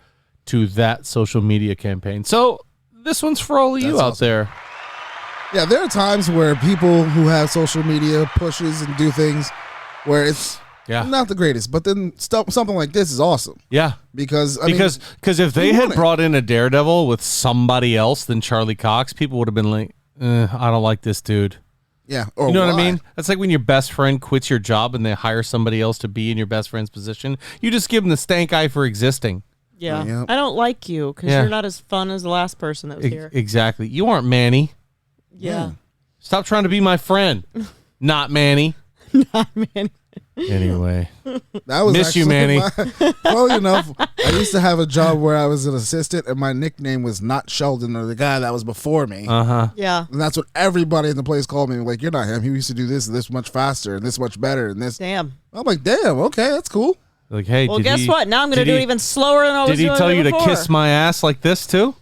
Speaker 1: to that social media campaign. So this one's for all of you out there.
Speaker 3: Yeah, there are times where people who have social media pushes and do things where it's not the greatest, but then something like this is awesome.
Speaker 1: Yeah.
Speaker 3: Because
Speaker 1: if they had brought in a Daredevil with somebody else than Charlie Cox, people would have been like, I don't like this dude.
Speaker 3: Yeah. Or
Speaker 1: you know
Speaker 3: why?
Speaker 1: what I mean? That's like when your best friend quits your job and they hire somebody else to be in your best friend's position. You just give them the stank eye for existing.
Speaker 2: Yeah.
Speaker 3: Yep.
Speaker 2: I don't like you because you're not as fun as the last person that was here.
Speaker 1: Exactly. You aren't Manny.
Speaker 2: Yeah.
Speaker 1: Stop trying to be my friend. Not Manny.
Speaker 2: Not Manny.
Speaker 1: Anyway.
Speaker 3: That was
Speaker 1: Miss you, Manny.
Speaker 3: Well, enough. I used to have a job where I was an assistant, and my nickname was not Sheldon or the guy that was before me.
Speaker 2: Yeah.
Speaker 3: And that's what everybody in the place called me. Like, you're not him. He used to do this and this much faster and this much better and this.
Speaker 2: Damn.
Speaker 3: I'm like, damn, okay, that's cool.
Speaker 1: Like, hey,
Speaker 2: Well, guess what? Now I'm going to do it even slower than I was
Speaker 1: Did he
Speaker 2: doing
Speaker 1: tell you
Speaker 2: before.
Speaker 1: to kiss my ass like this too?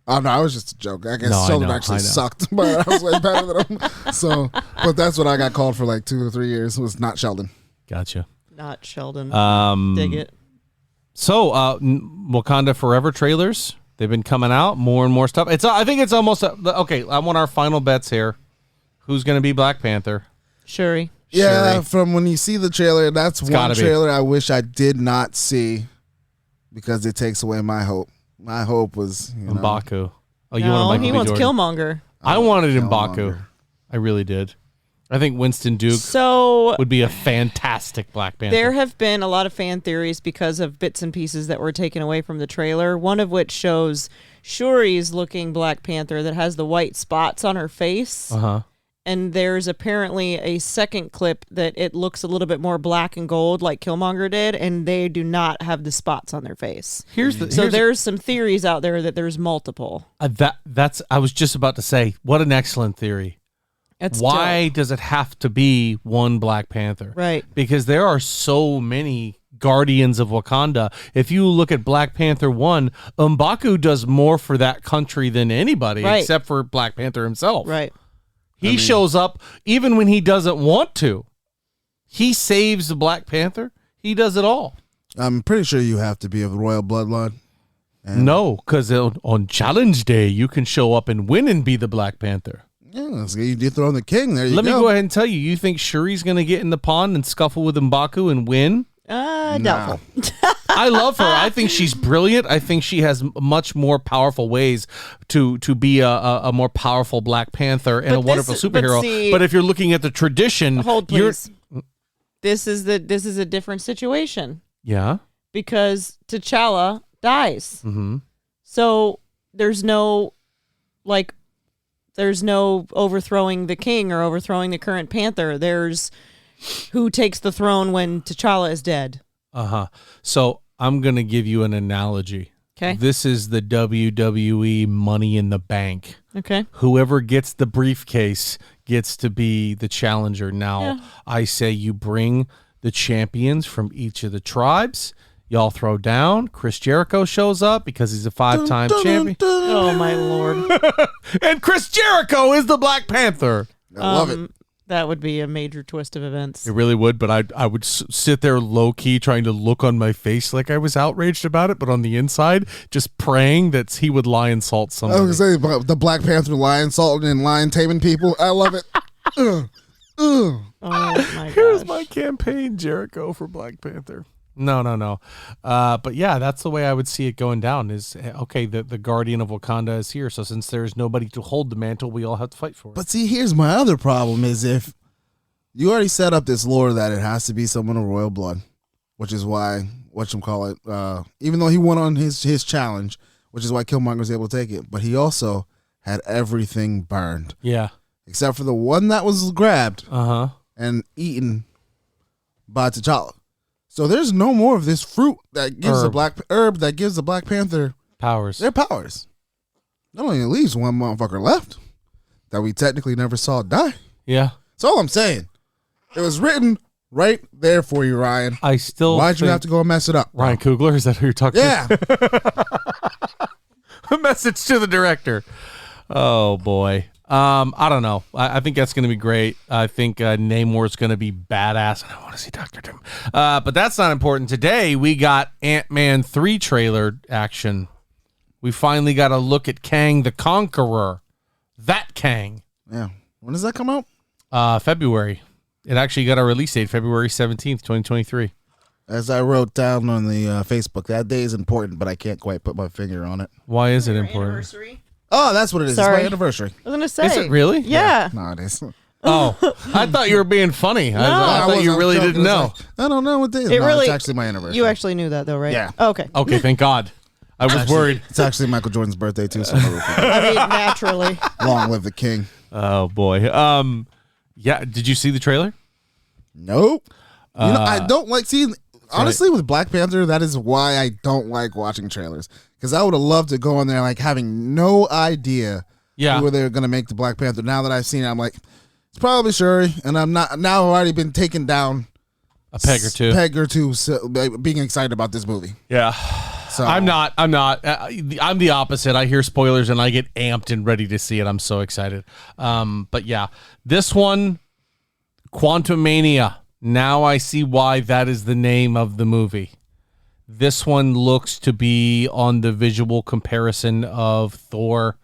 Speaker 3: Oh, no, I was just a joke. I guess
Speaker 1: No, I
Speaker 3: Sheldon
Speaker 1: know,
Speaker 3: actually
Speaker 1: I know.
Speaker 3: sucked, but I was way better than him. So, but that's what I got called for like 2 or 3 years. It was not Sheldon.
Speaker 1: Gotcha.
Speaker 2: Not Sheldon.
Speaker 1: Dig
Speaker 2: it.
Speaker 1: So, Wakanda Forever trailers, they've been coming out, more and more stuff. I think it's almost, okay, I want our final bets here. Who's going to be Black Panther?
Speaker 2: Shuri.
Speaker 3: Yeah,
Speaker 1: Shuri.
Speaker 3: from when you see the trailer, that's one
Speaker 1: gotta be.
Speaker 3: trailer I wish I did not see because it takes away my hope. My hope was
Speaker 1: M'Baku. Oh,
Speaker 2: No,
Speaker 1: wanted
Speaker 2: he
Speaker 1: Michael B.
Speaker 2: wants
Speaker 1: Jordan.
Speaker 2: Killmonger.
Speaker 1: I wanted
Speaker 3: Killmonger.
Speaker 1: M'Baku. I really did. I think Winston Duke
Speaker 2: So
Speaker 1: would be a fantastic Black Panther.
Speaker 2: there have been a lot of fan theories because of bits and pieces that were taken away from the trailer, one of which shows Shuri's looking Black Panther that has the white spots on her face.
Speaker 1: Uh-huh.
Speaker 2: And there's apparently a second clip that it looks a little bit more black and gold like Killmonger did, and they do not have the spots on their face. So there's some theories out there that there's multiple.
Speaker 1: That's I was just about to say, what an excellent theory. Why does it have to be one Black Panther?
Speaker 2: Right.
Speaker 1: Because there are so many Guardians of Wakanda. If you look at Black Panther 1, M'Baku does more for that country than anybody except for Black Panther himself.
Speaker 2: Right.
Speaker 1: He shows up even when he doesn't want to. He saves the Black Panther. He does it all.
Speaker 3: I'm pretty sure you have to be of royal bloodline.
Speaker 1: No, because on Challenge Day, you can show up and win and be the Black Panther.
Speaker 3: Yeah, so you dethrone the king. There you
Speaker 1: Let
Speaker 3: go.
Speaker 1: me go ahead and tell you, you think Shuri's going to get in the pond and scuffle with M'Baku and win?
Speaker 2: Doubtful.
Speaker 1: I love her. I think she's brilliant. I think she has much more powerful ways to be a more powerful Black Panther and a wonderful superhero. But if you're looking at the tradition,
Speaker 2: Hold, please. This is a different situation.
Speaker 1: Yeah.
Speaker 2: Because T'Challa dies.
Speaker 1: Mm-hmm.
Speaker 2: So there's no overthrowing the king or overthrowing the current Panther. There's who takes the throne when T'Challa is dead.
Speaker 1: Uh-huh. So I'm going to give you an analogy.
Speaker 2: Okay.
Speaker 1: This is the WWE Money in the Bank.
Speaker 2: Okay.
Speaker 1: Whoever gets the briefcase gets to be the challenger. Now, I say you bring the champions from each of the tribes. Y'all throw down. Chris Jericho shows up because he's a 5-time champion.
Speaker 2: Oh, my Lord.
Speaker 1: And Chris Jericho is the Black Panther.
Speaker 3: I love it.
Speaker 2: That would be a major twist of events.
Speaker 1: It really would, but I would sit there low-key trying to look on my face like I was outraged about it, but on the inside, just praying that he would lion salt somebody.
Speaker 3: I was going to say, the Black Panther lion salting and lion taming people. I love it.
Speaker 2: Oh, my gosh.
Speaker 1: Here's my campaign, Jericho for Black Panther. No. But yeah, that's the way I would see it going down is, okay, the Guardian of Wakanda is here. So since there's nobody to hold the mantle, we all have to fight for it.
Speaker 3: But see, here's my other problem is if you already set up this lore that it has to be someone of royal blood, which is why, even though he won on his challenge, which is why Killmonger was able to take it, but he also had everything burned.
Speaker 1: Yeah.
Speaker 3: Except for the one that was grabbed and eaten by T'Challa. So there's no more of this fruit that gives the Black Panther
Speaker 1: powers.
Speaker 3: Their powers. That only leaves one motherfucker left that we technically never saw die.
Speaker 1: Yeah.
Speaker 3: That's all I'm saying. It was written right there for you, Ryan. Why'd you have to go and mess it up?
Speaker 1: Ryan Coogler, is that who you're talking
Speaker 3: to?
Speaker 1: Yeah. A message to the director. Oh, boy. I don't know. I think that's going to be great. I think Namor's going to be badass, and I want to see Dr. Doom. But that's not important. Today, we got Ant-Man 3 trailer action. We finally got a look at Kang the Conqueror. That Kang.
Speaker 3: Yeah. When does that come out?
Speaker 1: February. It actually got a release date, February 17th, 2023.
Speaker 3: As I wrote down on the Facebook, that day is important, but I can't quite put my finger on it.
Speaker 1: Why is it important?
Speaker 2: Anniversary?
Speaker 3: Oh, that's what it is.
Speaker 2: Sorry.
Speaker 3: It's my anniversary.
Speaker 2: I was going to say.
Speaker 1: Is it really?
Speaker 2: Yeah.
Speaker 3: No, it is.
Speaker 1: Oh, I thought you were being funny.
Speaker 2: No.
Speaker 1: I thought you really didn't know.
Speaker 3: I don't know what day it is. It's actually my anniversary.
Speaker 2: You actually knew that, though, right?
Speaker 3: Yeah.
Speaker 2: Oh, okay.
Speaker 1: Okay, thank God. I was worried.
Speaker 3: It's actually Michael Jordan's birthday, too. So
Speaker 2: I mean, naturally.
Speaker 3: Long live the king.
Speaker 1: Oh, boy. Yeah, did you see the trailer?
Speaker 3: Nope. I don't like seeing. Honestly, with Black Panther, that is why I don't like watching trailers. Because I would have loved to go in there like having no idea who they're going to make the Black Panther. Now that I've seen it, I'm like, it's probably Shuri, and I'm not. Now I've already been taken down
Speaker 1: a peg or two.
Speaker 3: So, being excited about this movie.
Speaker 1: Yeah.
Speaker 3: So
Speaker 1: I'm not. I'm the opposite. I hear spoilers and I get amped and ready to see it. I'm so excited. But yeah, this one, Quantumania. Now I see why that is the name of the movie. This one looks to be on the visual comparison of Thor,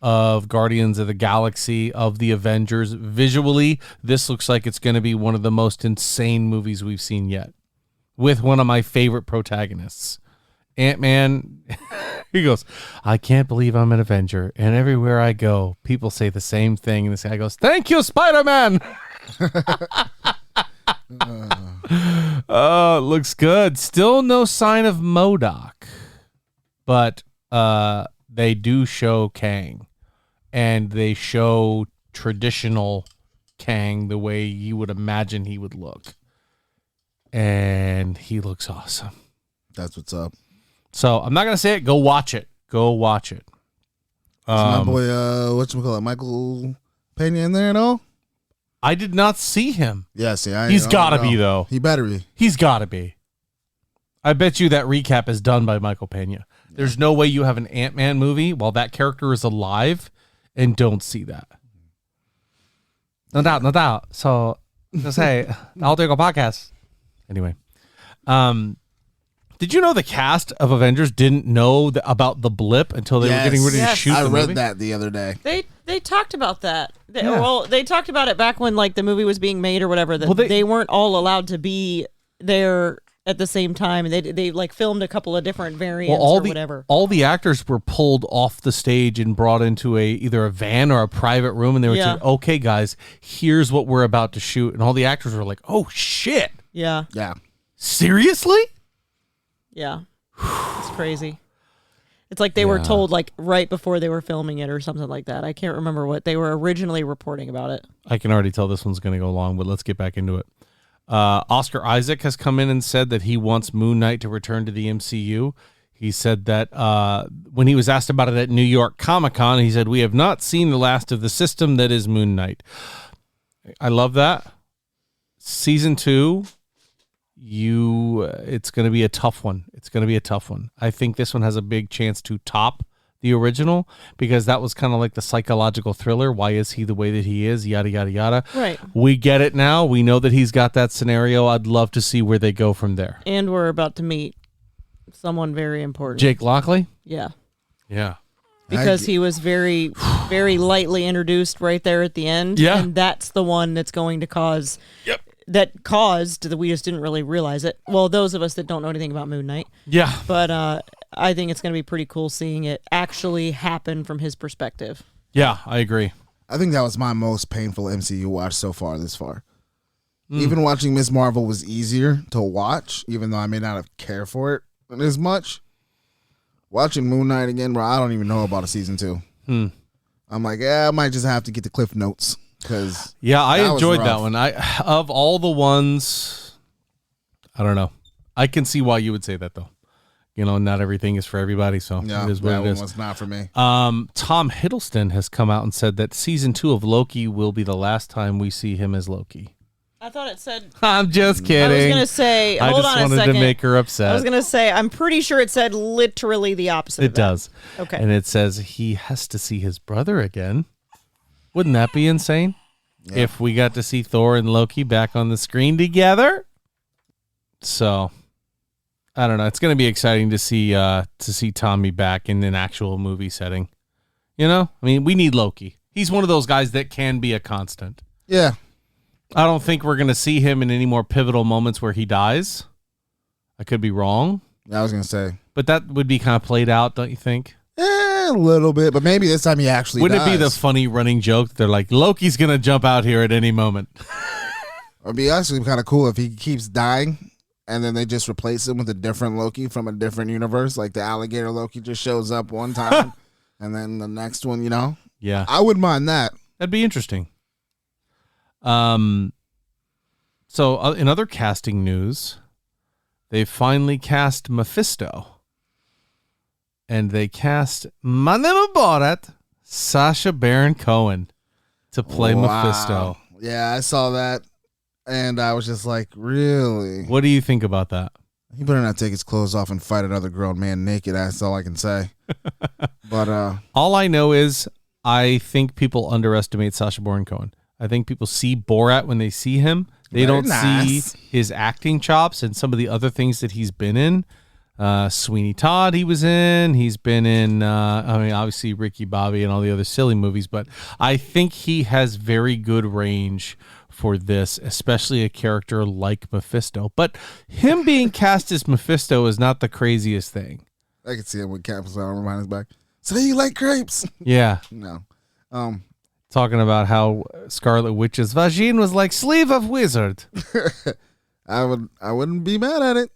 Speaker 1: of Guardians of the Galaxy, of the Avengers. Visually, this looks like it's going to be one of the most insane movies we've seen yet, with one of my favorite protagonists. Ant-Man, he goes, I can't believe I'm an Avenger, and everywhere I go, people say the same thing, and this guy goes, thank you, Spider-Man! Oh, it looks good. Still no sign of MODOK, but they do show Kang, and they show traditional Kang the way you would imagine he would look, and he looks awesome.
Speaker 3: That's what's up.
Speaker 1: So I'm not gonna say it. Go watch it. Go watch it.
Speaker 3: My boy, whatchamacallit, Michael Pena in there at all?
Speaker 1: I did not see him.
Speaker 3: Yeah, see,
Speaker 1: he's got to be, though.
Speaker 3: He better be.
Speaker 1: He's got to be. I bet you that recap is done by Michael Pena. There's no way you have an Ant-Man movie while that character is alive and don't see that. No doubt. So, just say, I'll take a podcast. Anyway. Did you know the cast of Avengers didn't know about the blip until they were getting ready to shoot the movie?
Speaker 3: I read that the other day.
Speaker 2: They talked about that. They talked about it back when like the movie was being made or whatever. That they weren't all allowed to be there at the same time, and they like filmed a couple of different variants or whatever.
Speaker 1: All the actors were pulled off the stage and brought into either a van or a private room, and they were saying, "Okay, guys, here's what we're about to shoot," and all the actors were like, "Oh shit,
Speaker 3: yeah,
Speaker 1: seriously."
Speaker 2: Yeah, it's crazy. It's like they were told like right before they were filming it or something like that. I can't remember what they were originally reporting about it.
Speaker 1: I can already tell this one's going to go long, but let's get back into it. Oscar Isaac has come in and said that he wants Moon Knight to return to the MCU. He said that when he was asked about it at New York Comic-Con, he said, "We have not seen the last of the system that is Moon Knight." I love that. Season 2... it's going to be a tough one. I think this one has a big chance to top the original because that was kind of like the psychological thriller. Why is he the way that he is? Yada, yada, yada.
Speaker 2: Right.
Speaker 1: We get it now. We know that he's got that scenario. I'd love to see where they go from there.
Speaker 2: And we're about to meet someone very important.
Speaker 1: Jake Lockley?
Speaker 2: Yeah.
Speaker 1: Yeah.
Speaker 2: Because he was very, very lightly introduced right there at the end.
Speaker 1: Yeah.
Speaker 2: And that's the one that's going to cause...
Speaker 1: Yep.
Speaker 2: that caused that we just didn't really realize it. Well, those of us that don't know anything about Moon Knight.
Speaker 1: Yeah.
Speaker 2: But I think it's going to be pretty cool seeing it actually happen from his perspective.
Speaker 1: Yeah, I agree.
Speaker 3: I think that was my most painful MCU watch so far this far. Even watching Ms. Marvel was easier to watch, even though I may not have cared for it as much. Watching Moon Knight again, bro, I don't even know about a season 2. I'm like, I might just have to get the Cliff Notes.
Speaker 1: I enjoyed that one. Of all the ones, I don't know. I can see why you would say that, though. Not everything is for everybody, so it is what it is. That one
Speaker 3: was not for me.
Speaker 1: Tom Hiddleston has come out and said that season 2 of Loki will be the last time we see him as Loki.
Speaker 2: I thought it said...
Speaker 1: I'm just kidding. I
Speaker 2: was going to say... Hold on a second.
Speaker 1: I just wanted to make her upset.
Speaker 2: I was going to say, I'm pretty sure it said literally the opposite
Speaker 1: It does.
Speaker 2: Okay.
Speaker 1: And it says he has to see his brother again. Wouldn't that be insane? Yeah. If we got to see Thor and Loki back on the screen together? So, I don't know. It's going to be exciting to see Tommy back in an actual movie setting. I mean, we need Loki. He's one of those guys that can be a constant.
Speaker 3: Yeah.
Speaker 1: I don't think we're going to see him in any more pivotal moments where he dies. I could be wrong.
Speaker 3: I was going to say.
Speaker 1: But that would be kind of played out, don't you think?
Speaker 3: A little bit, but maybe this time he actually
Speaker 1: Wouldn't
Speaker 3: dies.
Speaker 1: It be the funny running joke? They're like, Loki's going to jump out here at any moment.
Speaker 3: It would be actually kind of cool if he keeps dying and then they just replace him with a different Loki from a different universe. Like the alligator Loki just shows up one time and then the next one,
Speaker 1: Yeah.
Speaker 3: I wouldn't mind that.
Speaker 1: That'd be interesting. So in other casting news, they finally cast Mephisto. And they cast Madame Borat, Sacha Baron Cohen, to play Mephisto.
Speaker 3: Yeah, I saw that, and I was just like, really?
Speaker 1: What do you think about that?
Speaker 3: He better not take his clothes off and fight another grown man naked. That's all I can say. But
Speaker 1: all I know is I think people underestimate Sacha Baron Cohen. I think people see Borat when they see him. They don't see his acting chops and some of the other things that he's been in. Sweeney Todd he was in. He's been in, obviously Ricky Bobby and all the other silly movies. But I think he has very good range for this, especially a character like Mephisto. But him being cast as Mephisto is not the craziest thing.
Speaker 3: I can see him with caps on behind his back. So you like crepes?
Speaker 1: Yeah.
Speaker 3: No.
Speaker 1: Talking about how Scarlet Witch's vagine was like sleeve of wizard.
Speaker 3: I wouldn't be mad at it.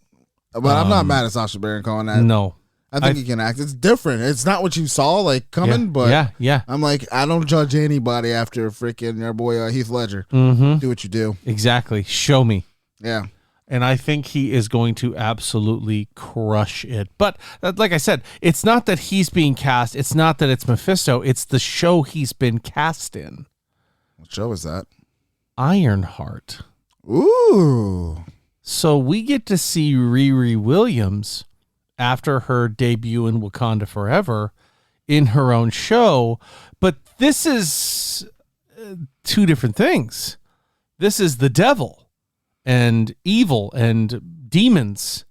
Speaker 3: But I'm not mad at Sacha Baron Cohen.
Speaker 1: No.
Speaker 3: I think he can act. It's different. It's not what you saw coming, but
Speaker 1: yeah.
Speaker 3: I'm like, I don't judge anybody after freaking your boy Heath Ledger.
Speaker 1: Mm-hmm.
Speaker 3: Do what you do.
Speaker 1: Exactly. Show me.
Speaker 3: Yeah.
Speaker 1: And I think he is going to absolutely crush it. But like I said, it's not that he's being cast. It's not that it's Mephisto. It's the show he's been cast in.
Speaker 3: What show is that?
Speaker 1: Ironheart.
Speaker 3: Ooh.
Speaker 1: So we get to see Riri Williams after her debut in Wakanda Forever in her own show. But this is two different things. This is the devil and evil and demons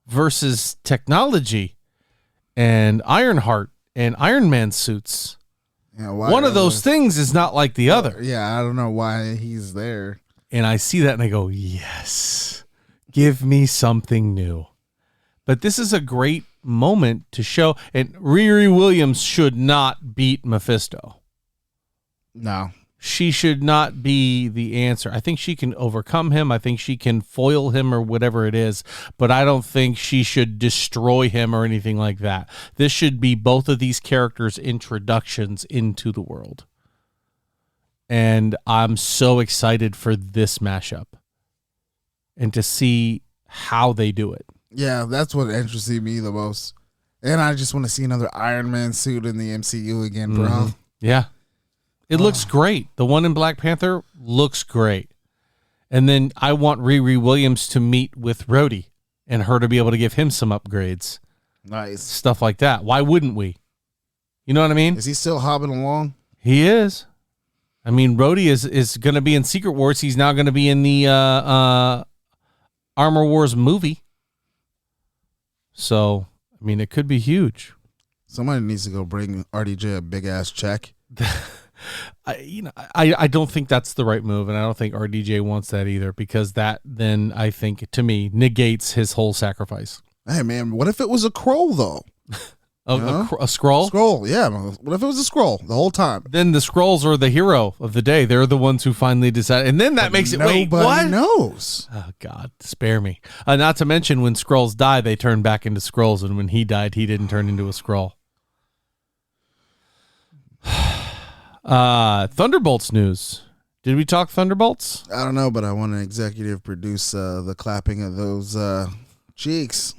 Speaker 1: versus technology and Ironheart and Iron Man suits. Yeah, one of those things is not like the other.
Speaker 3: Yeah, I don't know why he's there.
Speaker 1: And I see that and I go, yes, give me something new. But this is a great moment to show. And Riri Williams should not beat Mephisto.
Speaker 3: No.
Speaker 1: She should not be the answer. I think she can overcome him. I think she can foil him or whatever it is. But I don't think she should destroy him or anything like that. This should be both of these characters' introductions into the world. And I'm so excited for this mashup. And to see how they do it.
Speaker 3: Yeah, that's what interests me the most. And I just want to see another Iron Man suit in the MCU again, bro. Mm-hmm.
Speaker 1: Yeah. It looks great. The one in Black Panther looks great. And then I want Riri Williams to meet with Rhodey and her to be able to give him some upgrades.
Speaker 3: Nice.
Speaker 1: Stuff like that. Why wouldn't we? You know what I mean?
Speaker 3: Is he still hobbling along?
Speaker 1: He is. I mean, Rhodey is going to be in Secret Wars. He's now going to be in the Armor Wars movie. So, I mean, it could be huge.
Speaker 3: Somebody needs to go bring RDJ a big-ass check.
Speaker 1: I don't think that's the right move, and I don't think RDJ wants that either, because that then, I think, to me, negates his whole sacrifice.
Speaker 3: Hey, man, what if it was a Skrull, though?
Speaker 1: A Skrull?
Speaker 3: Skrull, yeah. What if it was a Skrull the whole time?
Speaker 1: Then the Skrulls are the hero of the day. They're the ones who finally decide. And then that makes it, wait, what?
Speaker 3: Nobody knows.
Speaker 1: Oh, God, spare me. Not to mention, when Skrulls die, they turn back into Skrulls, and when he died, he didn't turn into a Skrull. Thunderbolts news. Did we talk Thunderbolts?
Speaker 3: I don't know, but I want to executive produce the clapping of those cheeks.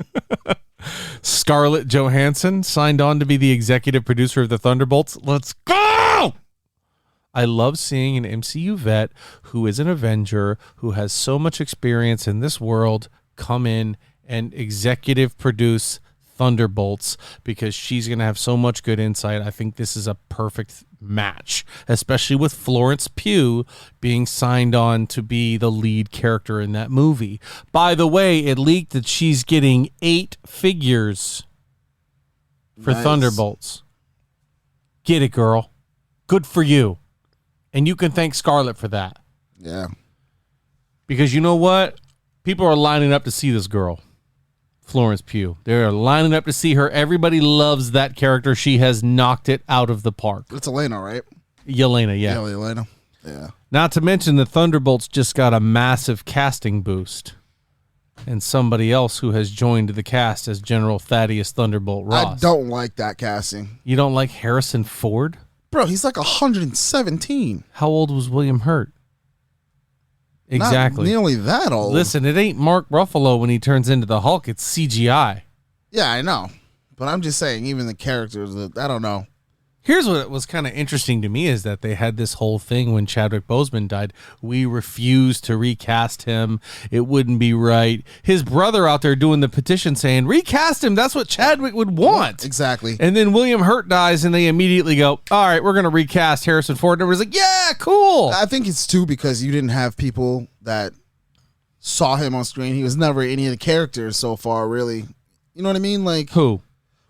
Speaker 1: Scarlett Johansson signed on to be the executive producer of the Thunderbolts. Let's go! I love seeing an MCU vet who is an Avenger, who has so much experience in this world, come in and executive produce Thunderbolts, because she's going to have so much good insight. I think this is a perfect match, especially with Florence Pugh being signed on to be the lead character in that movie. By the way, it leaked that she's getting 8 figures for Thunderbolts. Get it, girl. Good for you. And you can thank Scarlett for that.
Speaker 3: Yeah.
Speaker 1: Because you know what? People are lining up to see this girl. Florence Pugh. They're lining up to see her. Everybody loves that character. She has knocked it out of the park.
Speaker 3: It's Elena, right?
Speaker 1: Yelena, yeah.
Speaker 3: Elena. Yeah.
Speaker 1: Not to mention the Thunderbolts just got a massive casting boost. And somebody else who has joined the cast as General Thaddeus Thunderbolt Ross.
Speaker 3: I don't like that casting.
Speaker 1: You don't like Harrison Ford?
Speaker 3: Bro, he's like 117.
Speaker 1: How old was William Hurt? Exactly.
Speaker 3: Not nearly that old.
Speaker 1: Listen, it ain't Mark Ruffalo when he turns into the Hulk. It's CGI.
Speaker 3: Yeah, I know. But I'm just saying, even the characters, I don't know.
Speaker 1: Here's what was kind of interesting to me is that they had this whole thing when Chadwick Boseman died. We refused to recast him. It wouldn't be right. His brother out there doing the petition saying, recast him. That's what Chadwick would want.
Speaker 3: Exactly.
Speaker 1: And then William Hurt dies, and they immediately go, all right, we're going to recast Harrison Ford. And everyone's like, yeah, cool.
Speaker 3: I think it's too because you didn't have people that saw him on screen. He was never any of the characters so far, really. You know what I mean? Like
Speaker 1: who?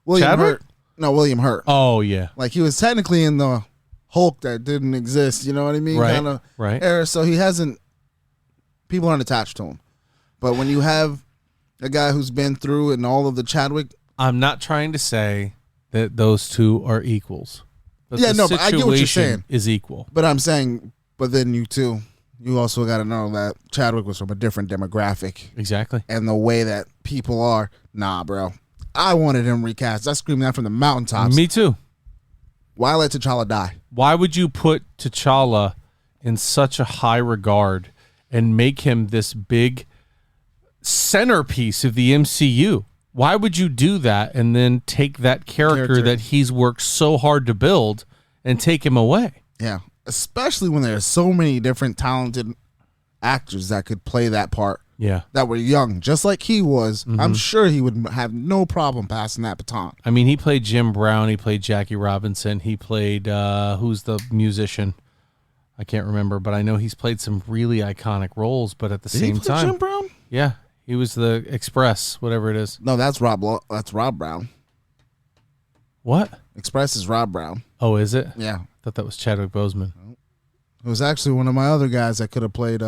Speaker 3: William
Speaker 1: Chadwick?
Speaker 3: Hurt. No, William Hurt.
Speaker 1: Oh, yeah.
Speaker 3: Like, he was technically in the Hulk that didn't exist, you know what I mean?
Speaker 1: Right,
Speaker 3: Kind of
Speaker 1: right.
Speaker 3: era. So he hasn't, people aren't attached to him. But when you have a guy who's been through and all of the Chadwick.
Speaker 1: I'm not trying to say that those two are equals. But
Speaker 3: yeah,
Speaker 1: the
Speaker 3: no, but I get what you're saying.
Speaker 1: Is equal.
Speaker 3: But I'm saying, but then you also got to know that Chadwick was from a different demographic.
Speaker 1: Exactly.
Speaker 3: And the way that people are, nah, bro. I wanted him recast. I screamed that from the mountaintops.
Speaker 1: Me too.
Speaker 3: Why let T'Challa die?
Speaker 1: Why would you put T'Challa in such a high regard and make him this big centerpiece of the MCU? Why would you do that and then take that character that he's worked so hard to build and take him away?
Speaker 3: Yeah, especially when there are so many different talented actors that could play that part.
Speaker 1: Yeah.
Speaker 3: That were young, just like he was. Mm-hmm. I'm sure he would have no problem passing that baton.
Speaker 1: I mean, he played Jim Brown. He played Jackie Robinson. He played, who's the musician? I can't remember, but I know he's played some really iconic roles, but at the same time.
Speaker 3: Jim Brown?
Speaker 1: Yeah. He was the Express, whatever it is.
Speaker 3: No, that's Rob Brown.
Speaker 1: What?
Speaker 3: Express is Rob Brown.
Speaker 1: Oh, is it?
Speaker 3: Yeah.
Speaker 1: I thought that was Chadwick Boseman.
Speaker 3: It was actually one of my other guys that could have played,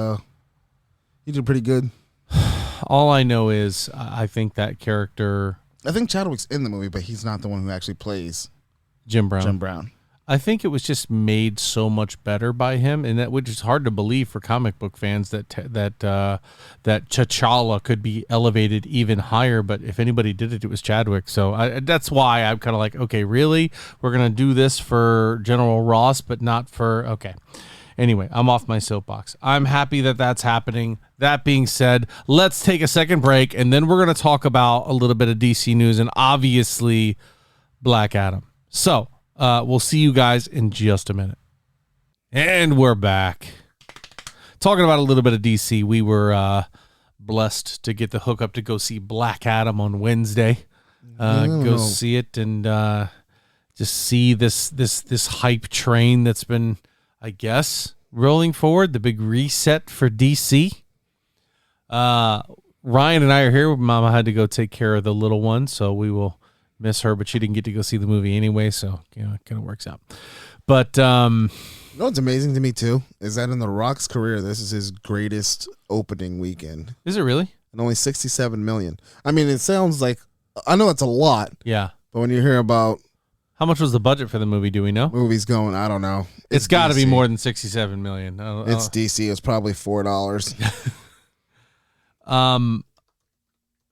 Speaker 3: he did pretty good.
Speaker 1: All I know is I think that character.
Speaker 3: I think Chadwick's in the movie, but he's not the one who actually plays
Speaker 1: Jim Brown.
Speaker 3: Jim Brown.
Speaker 1: I think it was just made so much better by him, and that which is hard to believe for comic book fans that T'Challa could be elevated even higher. But if anybody did it, it was Chadwick. So that's why I'm kind of like, okay, really, we're gonna do this for General Ross, but not for okay. Anyway, I'm off my soapbox. I'm happy that that's happening. That being said, let's take a second break, and then we're going to talk about a little bit of DC news and obviously Black Adam. So we'll see you guys in just a minute. And we're back. Talking about a little bit of DC, we were blessed to get the hookup to go see Black Adam on Wednesday. Go see it and just see this hype train that's been, I guess, rolling forward, the big reset for DC. Ryan and I are here. Mama had to go take care of the little one, so we will miss her, but she didn't get to go see the movie anyway, so it kind of works out. But
Speaker 3: you know what's amazing to me too is that in The Rock's career, this is his greatest opening weekend.
Speaker 1: Is it really?
Speaker 3: And only 67 million. I mean, it sounds like, I know it's a lot.
Speaker 1: Yeah.
Speaker 3: But when you hear about
Speaker 1: how much was the budget for the movie? Do we know?
Speaker 3: Movies going, I don't know.
Speaker 1: It's got to be more than 67 million.
Speaker 3: It's DC. It's probably $4.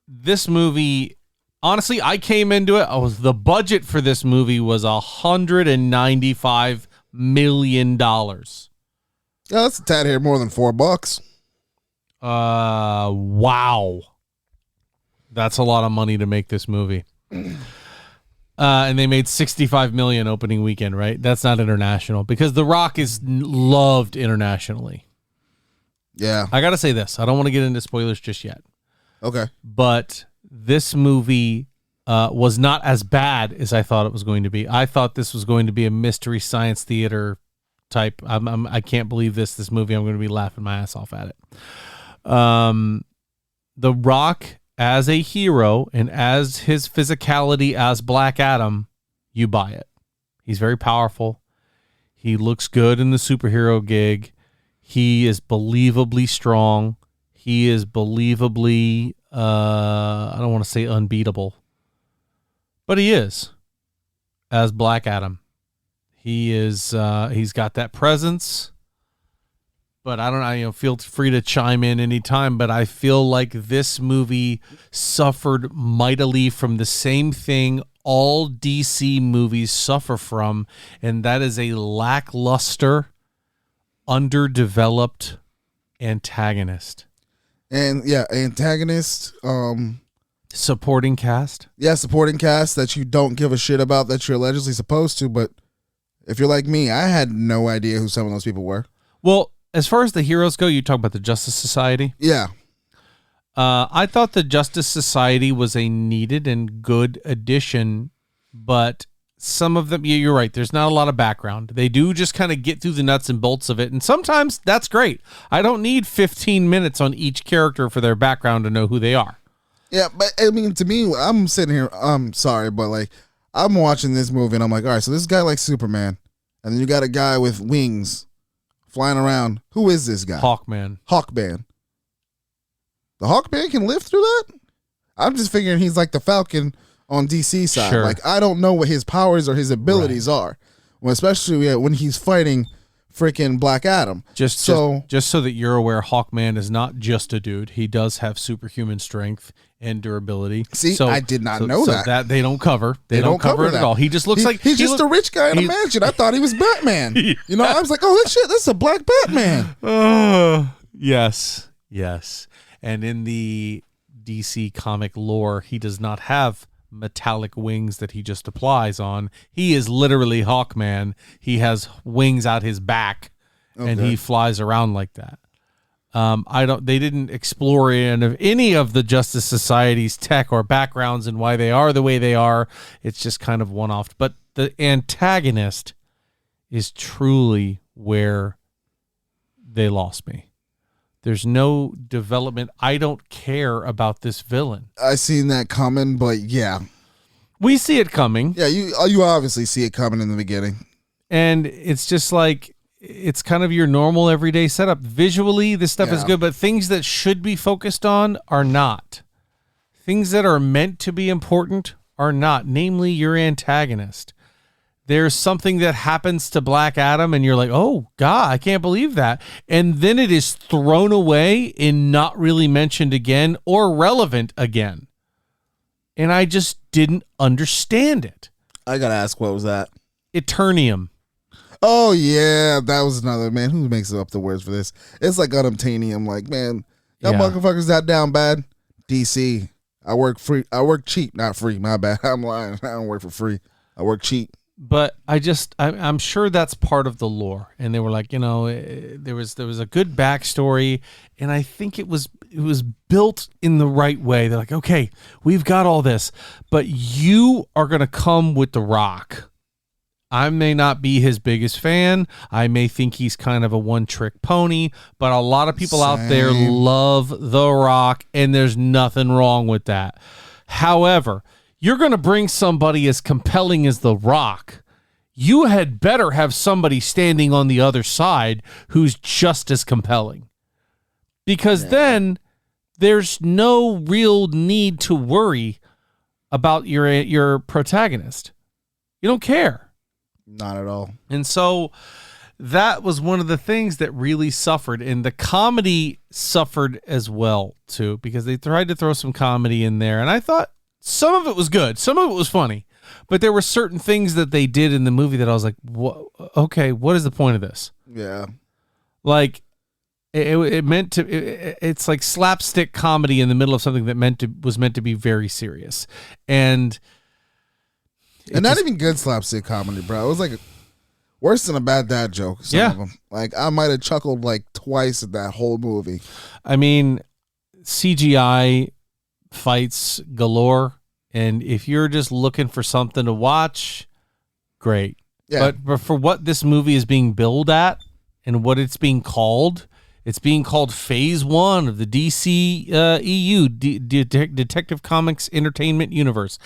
Speaker 1: This movie, honestly, I came into it. The budget for this movie was $195 million.
Speaker 3: Yeah, that's a tad here more than $4.
Speaker 1: Wow, that's a lot of money to make this movie. And they made 65 million opening weekend, right? That's not international because The Rock is loved internationally.
Speaker 3: Yeah.
Speaker 1: I got to say this. I don't want to get into spoilers just yet.
Speaker 3: Okay.
Speaker 1: But this movie was not as bad as I thought it was going to be. I thought this was going to be a mystery science theater type. I can't believe this movie. I'm going to be laughing my ass off at it. The Rock as a hero and as his physicality as Black Adam, you buy it. He's very powerful. He looks good in the superhero gig. He is believably strong. He is believably, I don't want to say unbeatable, but he is as Black Adam. He is, he's got that presence. But I don't know, feel free to chime in anytime, but I feel like this movie suffered mightily from the same thing all DC movies suffer from, and that is a lackluster, underdeveloped antagonist.
Speaker 3: And yeah, antagonist,
Speaker 1: supporting cast.
Speaker 3: Yeah, supporting cast that you don't give a shit about that you're allegedly supposed to, but if you're like me, I had no idea who some of those people were.
Speaker 1: Well, as far as the heroes go, you talk about the Justice Society.
Speaker 3: Yeah.
Speaker 1: I thought the Justice Society was a needed and good addition, but some of them, you're right, there's not a lot of background. They do just kind of get through the nuts and bolts of it, and sometimes that's great. I don't need 15 minutes on each character for their background to know who they are.
Speaker 3: Yeah, but I mean, to me, I'm sitting here, I'm sorry, but like, I'm watching this movie and I'm like, all right, so this guy likes Superman, and then you got a guy with wings flying around. Who is this guy?
Speaker 1: Hawkman.
Speaker 3: The Hawkman can live through that? I'm just figuring he's like the Falcon on DC side.
Speaker 1: Sure.
Speaker 3: Like, I don't know what his powers or his abilities are. Well, especially when he's fighting freaking Black Adam.
Speaker 1: Just so that you're aware, Hawkman is not just a dude. He does have superhuman strength and durability.
Speaker 3: See, I did not know that.
Speaker 1: So that they don't cover. They don't cover it at all. He just looks like
Speaker 3: he's just a rich guy in a mansion. I thought he was Batman. You know, I was like, oh shit, that's a black Batman.
Speaker 1: Yes. And in the DC comic lore, he does not have metallic wings that he just applies on. He is literally Hawkman. He has wings out his back, and he flies around like that. They didn't explore any of the Justice Society's tech or backgrounds and why they are the way they are. It's just kind of one-off. But the antagonist is truly where they lost me. There's no development. I don't care about this villain.
Speaker 3: I seen that coming, but yeah.
Speaker 1: We see it coming.
Speaker 3: Yeah, you obviously see it coming in the beginning.
Speaker 1: And it's just like, it's kind of your normal everyday setup. Visually, this stuff is good, but things that should be focused on are not. Things that are meant to be important are not, namely your antagonist. There's something that happens to Black Adam and you're like, oh, God, I can't believe that. And then it is thrown away and not really mentioned again or relevant again. And I just didn't understand it.
Speaker 3: I got to ask, what was that?
Speaker 1: Eternium.
Speaker 3: Oh, yeah, that was another, man, who makes up the words for this? It's like unobtainium. Like, man, y'all motherfuckers that down bad? DC. I work cheap, not free. My bad. I'm lying. I don't work for free. I work cheap.
Speaker 1: But I'm sure that's part of the lore. And they were like, there was a good backstory, and I think it was built in the right way. They're like, okay, we've got all this, but you are going to come with The Rock. I may not be his biggest fan. I may think he's kind of a one-trick pony, but a lot of people out there love The Rock, and there's nothing wrong with that. However, you're going to bring somebody as compelling as The Rock. you had better have somebody standing on the other side who's just as compelling. Because then there's no real need to worry about your protagonist. You don't care.
Speaker 3: Not at all.
Speaker 1: And so that was one of the things that really suffered. And the comedy suffered as well, too, because they tried to throw some comedy in there. And I thought some of it was good. Some of it was funny. But there were certain things that they did in the movie that I was like, okay, what is the point of this?
Speaker 3: Yeah.
Speaker 1: Like, it meant to, it's like slapstick comedy in the middle of something that was meant to be very serious. And
Speaker 3: not even good slapstick comedy, bro. It was like worse than a bad dad joke. Some of them. Like, I might have chuckled like twice at that whole movie.
Speaker 1: I mean, CGI fights galore. And if you're just looking for something to watch, great.
Speaker 3: Yeah.
Speaker 1: But for what this movie is being billed at and what it's being called Phase 1 of the DCEU, Detective Comics Entertainment Universe.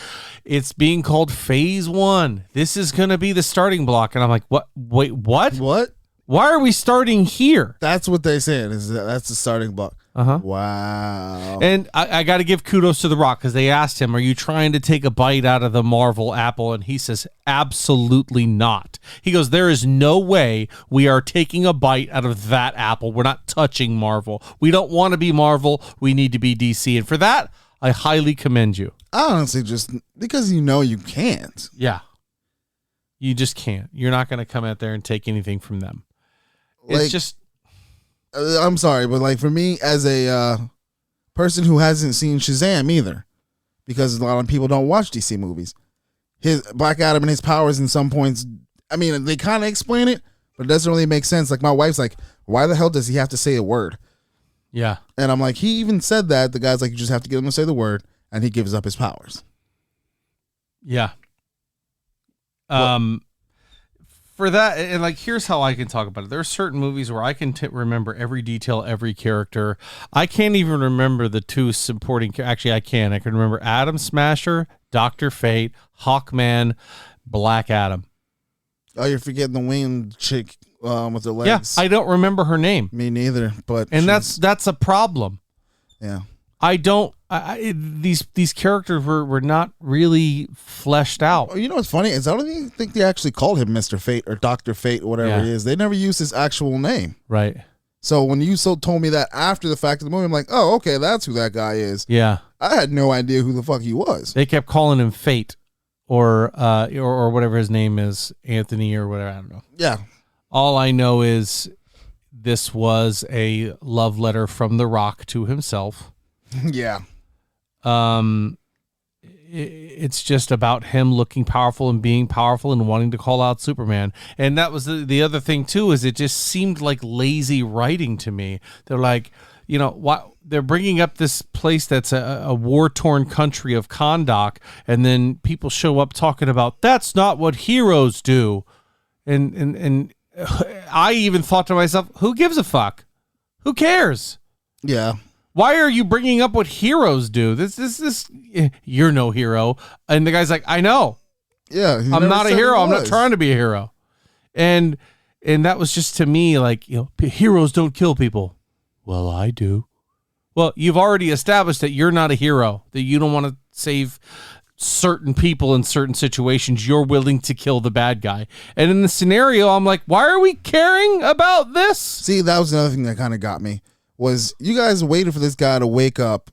Speaker 1: It's being called Phase 1. This is going to be the starting block. And I'm like, what? Wait, what?
Speaker 3: What?
Speaker 1: Why are we starting here?
Speaker 3: That's what they said. That's the starting block.
Speaker 1: Uh-huh.
Speaker 3: Wow.
Speaker 1: And I got to give kudos to The Rock because they asked him, are you trying to take a bite out of the Marvel apple? And he says, absolutely not. He goes, there is no way we are taking a bite out of that apple. We're not touching Marvel. We don't want to be Marvel. We need to be DC. And for that, I highly commend you.
Speaker 3: Honestly, just because you can't.
Speaker 1: Yeah. You just can't. You're not going to come out there and take anything from them.
Speaker 3: Like,
Speaker 1: it's just...
Speaker 3: I'm sorry, but like for me as a person who hasn't seen Shazam either, because a lot of people don't watch DC movies, his Black Adam and his powers in some points, I mean, they kind of explain it, but it doesn't really make sense. Like my wife's like, why the hell does he have to say a word?
Speaker 1: Yeah.
Speaker 3: And I'm like, he even said that. The guy's like, you just have to get him to say the word, and he gives up his powers.
Speaker 1: Yeah. For that, and like, here's how I can talk about it. There are certain movies where I can remember every detail, every character. I can't even remember the two supporting. Actually, I can. I can remember Atom Smasher, Dr. Fate, Hawkman, Black Adam.
Speaker 3: Oh, you're forgetting the winged chick with the legs.
Speaker 1: Yeah, I don't remember her name.
Speaker 3: Me neither. But
Speaker 1: that's a problem.
Speaker 3: Yeah.
Speaker 1: I don't. These characters were not really fleshed out.
Speaker 3: Oh, you know what's funny is I don't even think they actually called him Mr. Fate or Dr. Fate or whatever it is. They never used his actual name.
Speaker 1: Right.
Speaker 3: So when you told me that after the fact of the movie, I'm like, oh, okay, that's who that guy is.
Speaker 1: Yeah.
Speaker 3: I had no idea who the fuck he was.
Speaker 1: They kept calling him Fate or whatever his name is, Anthony or whatever. I don't know.
Speaker 3: Yeah.
Speaker 1: All I know is this was a love letter from The Rock to himself.
Speaker 3: Yeah.
Speaker 1: It's just about him looking powerful and being powerful and wanting to call out Superman. And that was the other thing too, is it just seemed like lazy writing to me. They're like, what they're bringing up this place that's a war-torn country of Kahndaq, and then people show up talking about that's not what heroes do. And I even thought to myself, who gives a fuck? Who cares?
Speaker 3: Yeah.
Speaker 1: Why are you bringing up what heroes do? This you're no hero. And the guy's like, I know.
Speaker 3: Yeah.
Speaker 1: I'm not a hero. I'm not trying to be a hero. And that was just to me like, heroes don't kill people. Well, I do. Well, you've already established that you're not a hero, that you don't want to save certain people in certain situations. You're willing to kill the bad guy. And in the scenario, I'm like, why are we caring about this?
Speaker 3: See, that was another thing that kind of got me. Was you guys waited for this guy to wake up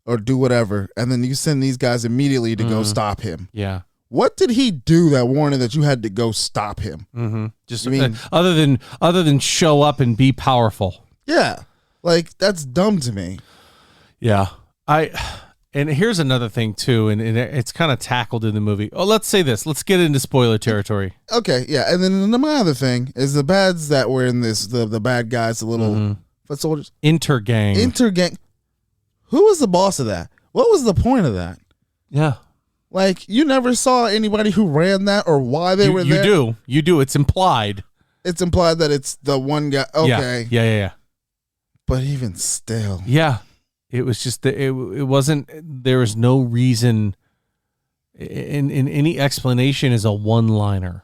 Speaker 3: or do whatever, and then you send these guys immediately to go stop him.
Speaker 1: Yeah.
Speaker 3: What did he do that warning that you had to go stop him?
Speaker 1: Mm-hmm. Just other than show up and be powerful.
Speaker 3: Yeah. Like, that's dumb to me.
Speaker 1: Yeah. And here's another thing too, and it's kind of tackled in the movie. Oh, let's say this. Let's get into spoiler territory.
Speaker 3: Okay, yeah. And then my other thing is the bads that were in this, the bad guys, the little foot soldiers.
Speaker 1: Intergang.
Speaker 3: Who was the boss of that? What was the point of that?
Speaker 1: Yeah.
Speaker 3: Like, you never saw anybody who ran that or why they were there.
Speaker 1: You do. It's implied.
Speaker 3: It's implied that it's the one guy. Okay.
Speaker 1: Yeah.
Speaker 3: But even still.
Speaker 1: Yeah. It was just that it wasn't, there was no reason in any explanation is a one-liner.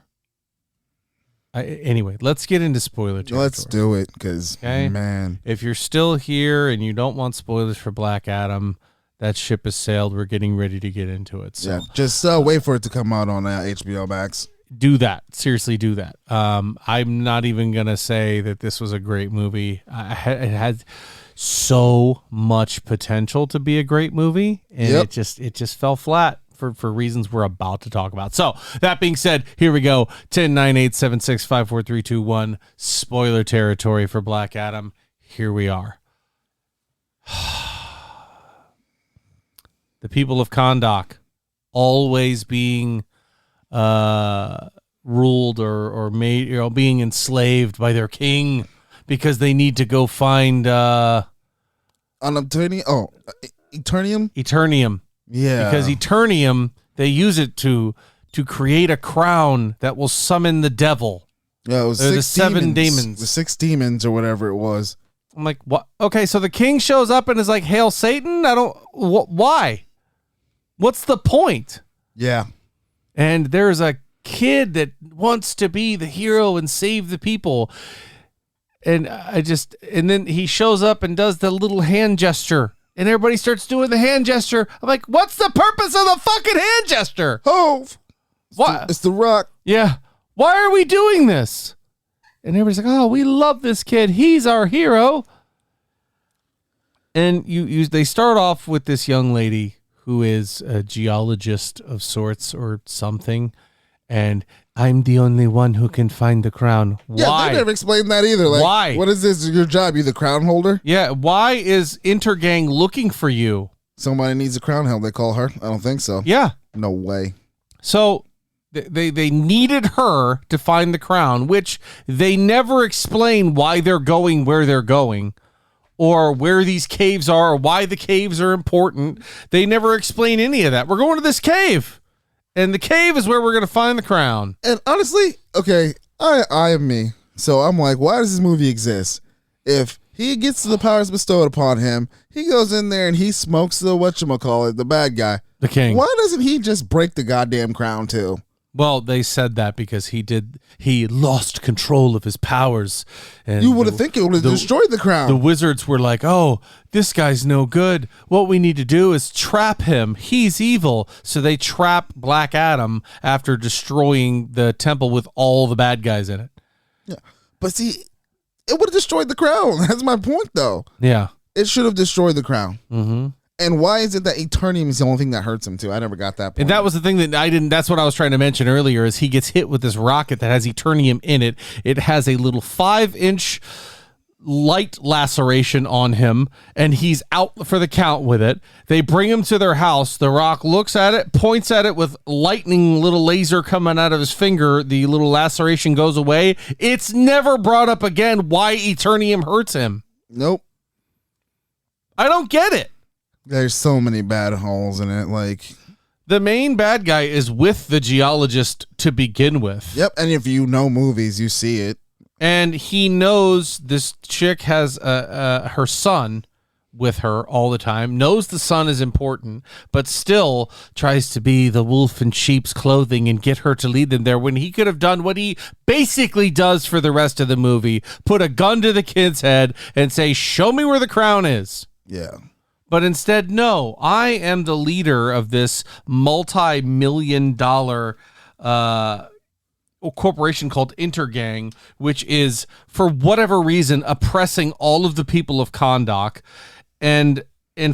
Speaker 1: Anyway, let's get into spoiler territory.
Speaker 3: Let's do it, because, man.
Speaker 1: If you're still here and you don't want spoilers for Black Adam, that ship has sailed. We're getting ready to get into it. So.
Speaker 3: Yeah, just wait for it to come out on HBO Max.
Speaker 1: Do that. Seriously, do that. I'm not even going to say that this was a great movie. It had so much potential to be a great movie, and it just fell flat. For reasons we're about to talk about. So that being said, here we go. 10, 9, 8, 7, 6, 5, 4, 3, 2, 1. Spoiler territory for Black Adam. Here we are. The people of Kahndaq always being ruled or made, being enslaved by their king because they need to go find
Speaker 3: Eternium.
Speaker 1: Eternium.
Speaker 3: Yeah.
Speaker 1: Because Eternium, they use it to create a crown that will summon the devil.
Speaker 3: Yeah, it was
Speaker 1: the 7 demons.
Speaker 3: The 6 demons or whatever it was.
Speaker 1: I'm like, what? Okay, so the king shows up and is like, "Hail Satan!" Why? What's the point?
Speaker 3: Yeah.
Speaker 1: And there's a kid that wants to be the hero and save the people. And then he shows up and does the little hand gesture. And everybody starts doing the hand gesture. I'm like, what's the purpose of the fucking hand gesture?
Speaker 3: Hove.
Speaker 1: What?
Speaker 3: It's the Rock.
Speaker 1: Yeah. Why are we doing this? And everybody's like, oh, we love this kid. He's our hero. And they start off with this young lady who is a geologist of sorts or something. And I'm the only one who can find the crown. Why?
Speaker 3: Yeah, they never explained that either. Like,
Speaker 1: why?
Speaker 3: What is this? Your job? You the crown holder?
Speaker 1: Yeah. Why is Intergang looking for you?
Speaker 3: Somebody needs a crown held. They call her. I don't think so.
Speaker 1: Yeah.
Speaker 3: No way.
Speaker 1: So they needed her to find the crown, which they never explain why they're going where they're going, or where these caves are, or why the caves are important. They never explain any of that. We're going to this cave. And the cave is where we're going to find the crown.
Speaker 3: And honestly, okay, I am me. So I'm like, why does this movie exist? If he gets the powers bestowed upon him, he goes in there and he smokes the whatchamacallit, the bad guy.
Speaker 1: The king.
Speaker 3: Why doesn't he just break the goddamn crown too?
Speaker 1: Well, they said that because he lost control of his powers. And
Speaker 3: you would have think it would have destroyed the crown.
Speaker 1: The wizards were like, oh, this guy's no good. What we need to do is trap him. He's evil. So they trap Black Adam after destroying the temple with all the bad guys in it.
Speaker 3: Yeah. But see, it would have destroyed the crown. That's my point, though.
Speaker 1: Yeah.
Speaker 3: It should have destroyed the crown.
Speaker 1: Mm-hmm.
Speaker 3: And why is it that Eternium is the only thing that hurts him too? I never got that point.
Speaker 1: And that was the thing that I didn't. That's what I was trying to mention earlier. Is he gets hit with this rocket that has Eternium in it. It has a little 5-inch light laceration on him, and he's out for the count with it. They bring him to their house. The Rock looks at it, points at it with lightning little laser coming out of his finger. The little laceration goes away. It's never brought up again why Eternium hurts him.
Speaker 3: Nope.
Speaker 1: I don't get it.
Speaker 3: There's so many bad holes in it. Like,
Speaker 1: the main bad guy is with the geologist to begin with.
Speaker 3: Yep, and if you know movies, you see it.
Speaker 1: And he knows this chick has her son with her all the time, knows the son is important, but still tries to be the wolf in sheep's clothing and get her to lead them there when he could have done what he basically does for the rest of the movie, put a gun to the kid's head and say, show me where the crown is.
Speaker 3: Yeah.
Speaker 1: But instead, no, I am the leader of this multi-million-dollar corporation called Intergang, which is, for whatever reason, oppressing all of the people of Kahndaq. And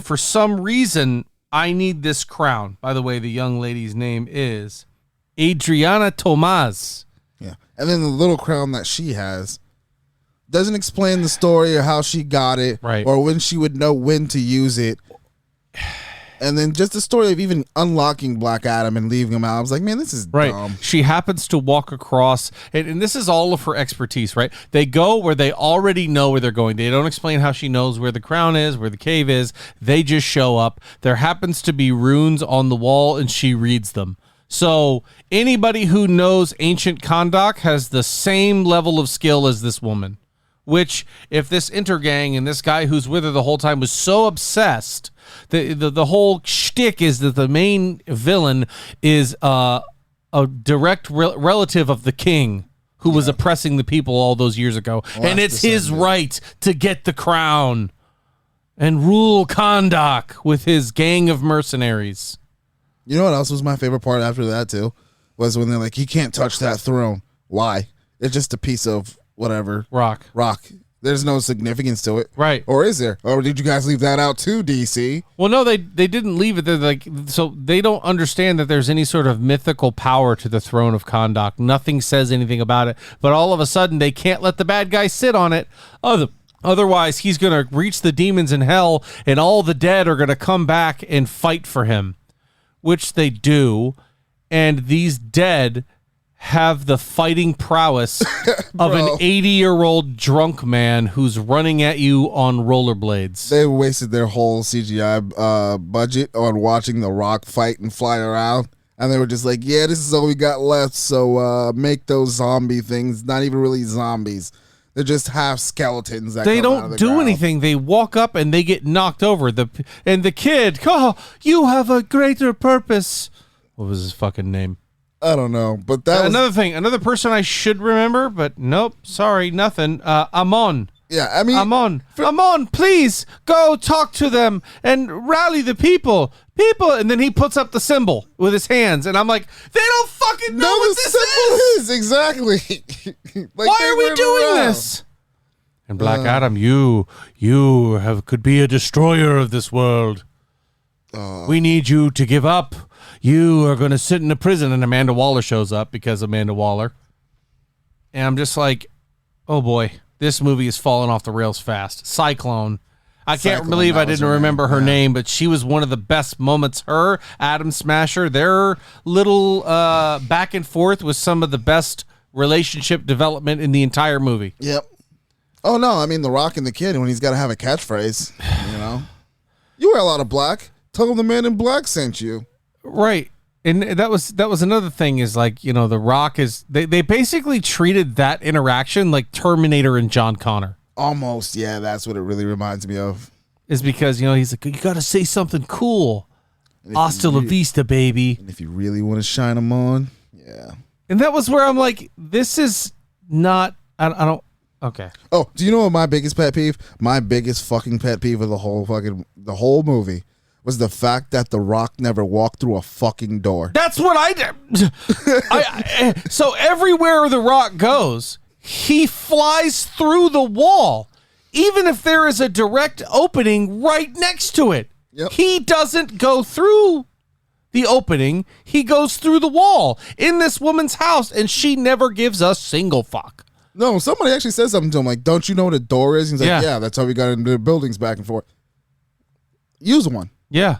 Speaker 1: for some reason, I need this crown. By the way, the young lady's name is Adriana Tomaz.
Speaker 3: Yeah. And then the little crown that she has doesn't explain the story or how she got it,
Speaker 1: right,
Speaker 3: or when she would know when to use it. And then just the story of even unlocking Black Adam and leaving him out. I was like, man, this is dumb.
Speaker 1: She happens to walk across, and this is all of her expertise, right? They go where they already know where they're going. They don't explain how she knows where the crown is, where the cave is. They just show up. There happens to be runes on the wall, and she reads them. So anybody who knows ancient Kahndaq has the same level of skill as this woman. Which, if this Intergang and this guy who's with her the whole time was so obsessed, the whole shtick is that the main villain is a direct relative of the king, who was oppressing the people all those years ago. And it's his right to get the crown and rule Kahndaq with his gang of mercenaries.
Speaker 3: You know what else was my favorite part after that, too? Was when they're like, you can't touch that throne. Why? It's just a piece of whatever.
Speaker 1: Rock.
Speaker 3: There's no significance to it.
Speaker 1: Right.
Speaker 3: Or is there? Or did you guys leave that out too, DC?
Speaker 1: Well, no, they didn't leave it. They're like, so they don't understand that there's any sort of mythical power to the throne of Kahndaq. Nothing says anything about it. But all of a sudden, they can't let the bad guy sit on it. Otherwise, he's going to reach the demons in hell, and all the dead are going to come back and fight for him, which they do. And these dead have the fighting prowess of an 80-year-old drunk man who's running at you on rollerblades.
Speaker 3: They wasted their whole CGI budget on watching The Rock fight and fly around. And they were just like, yeah, this is all we got left, so make those zombie things not even really zombies. They're just half skeletons.
Speaker 1: They don't do anything. They walk up and they get knocked over. And the kid, you have a greater purpose. What was his fucking name?
Speaker 3: I don't know, but that was
Speaker 1: another thing. Another person I should remember, but nope. Sorry, nothing. Amon.
Speaker 3: Yeah, I mean,
Speaker 1: Amon, please go talk to them and rally the people. And then he puts up the symbol with his hands, and I'm like, they don't fucking know what this is.
Speaker 3: Exactly.
Speaker 1: Why are we doing this? And Black Adam, you could be a destroyer of this world. We need you to give up. You are going to sit in a prison. And Amanda Waller shows up because Amanda Waller. And I'm just like, oh boy, this movie is falling off the rails fast. Cyclone. I can't believe I didn't remember her name, but she was one of the best moments. Her, Adam Smasher, their little back and forth was some of the best relationship development in the entire movie.
Speaker 3: Yep. Oh, no, I mean, The Rock and the kid, when he's got to have a catchphrase, you know. You wear a lot of black. Tell him the man in black sent you.
Speaker 1: Right. And that was another thing is like, you know, The Rock is they basically treated that interaction like Terminator and John Connor.
Speaker 3: Almost, yeah, that's what it really reminds me of.
Speaker 1: Is because, you know, he's like, you got to say something cool. Hasta la vista, baby.
Speaker 3: And if you really want to shine them on, yeah.
Speaker 1: And that was where I'm like, this is not, I don't, okay.
Speaker 3: Oh, do you know what my biggest pet peeve? My biggest fucking pet peeve of the whole movie was the fact that The Rock never walked through a fucking door.
Speaker 1: That's what I did. So everywhere The Rock goes, he flies through the wall, even if there is a direct opening right next to it.
Speaker 3: Yep.
Speaker 1: He doesn't go through the opening. He goes through the wall in this woman's house, and she never gives a single fuck.
Speaker 3: No, somebody actually said something to him, like, don't you know what a door is? He's like, yeah, that's how we got into the buildings back and forth. Use one.
Speaker 1: Yeah.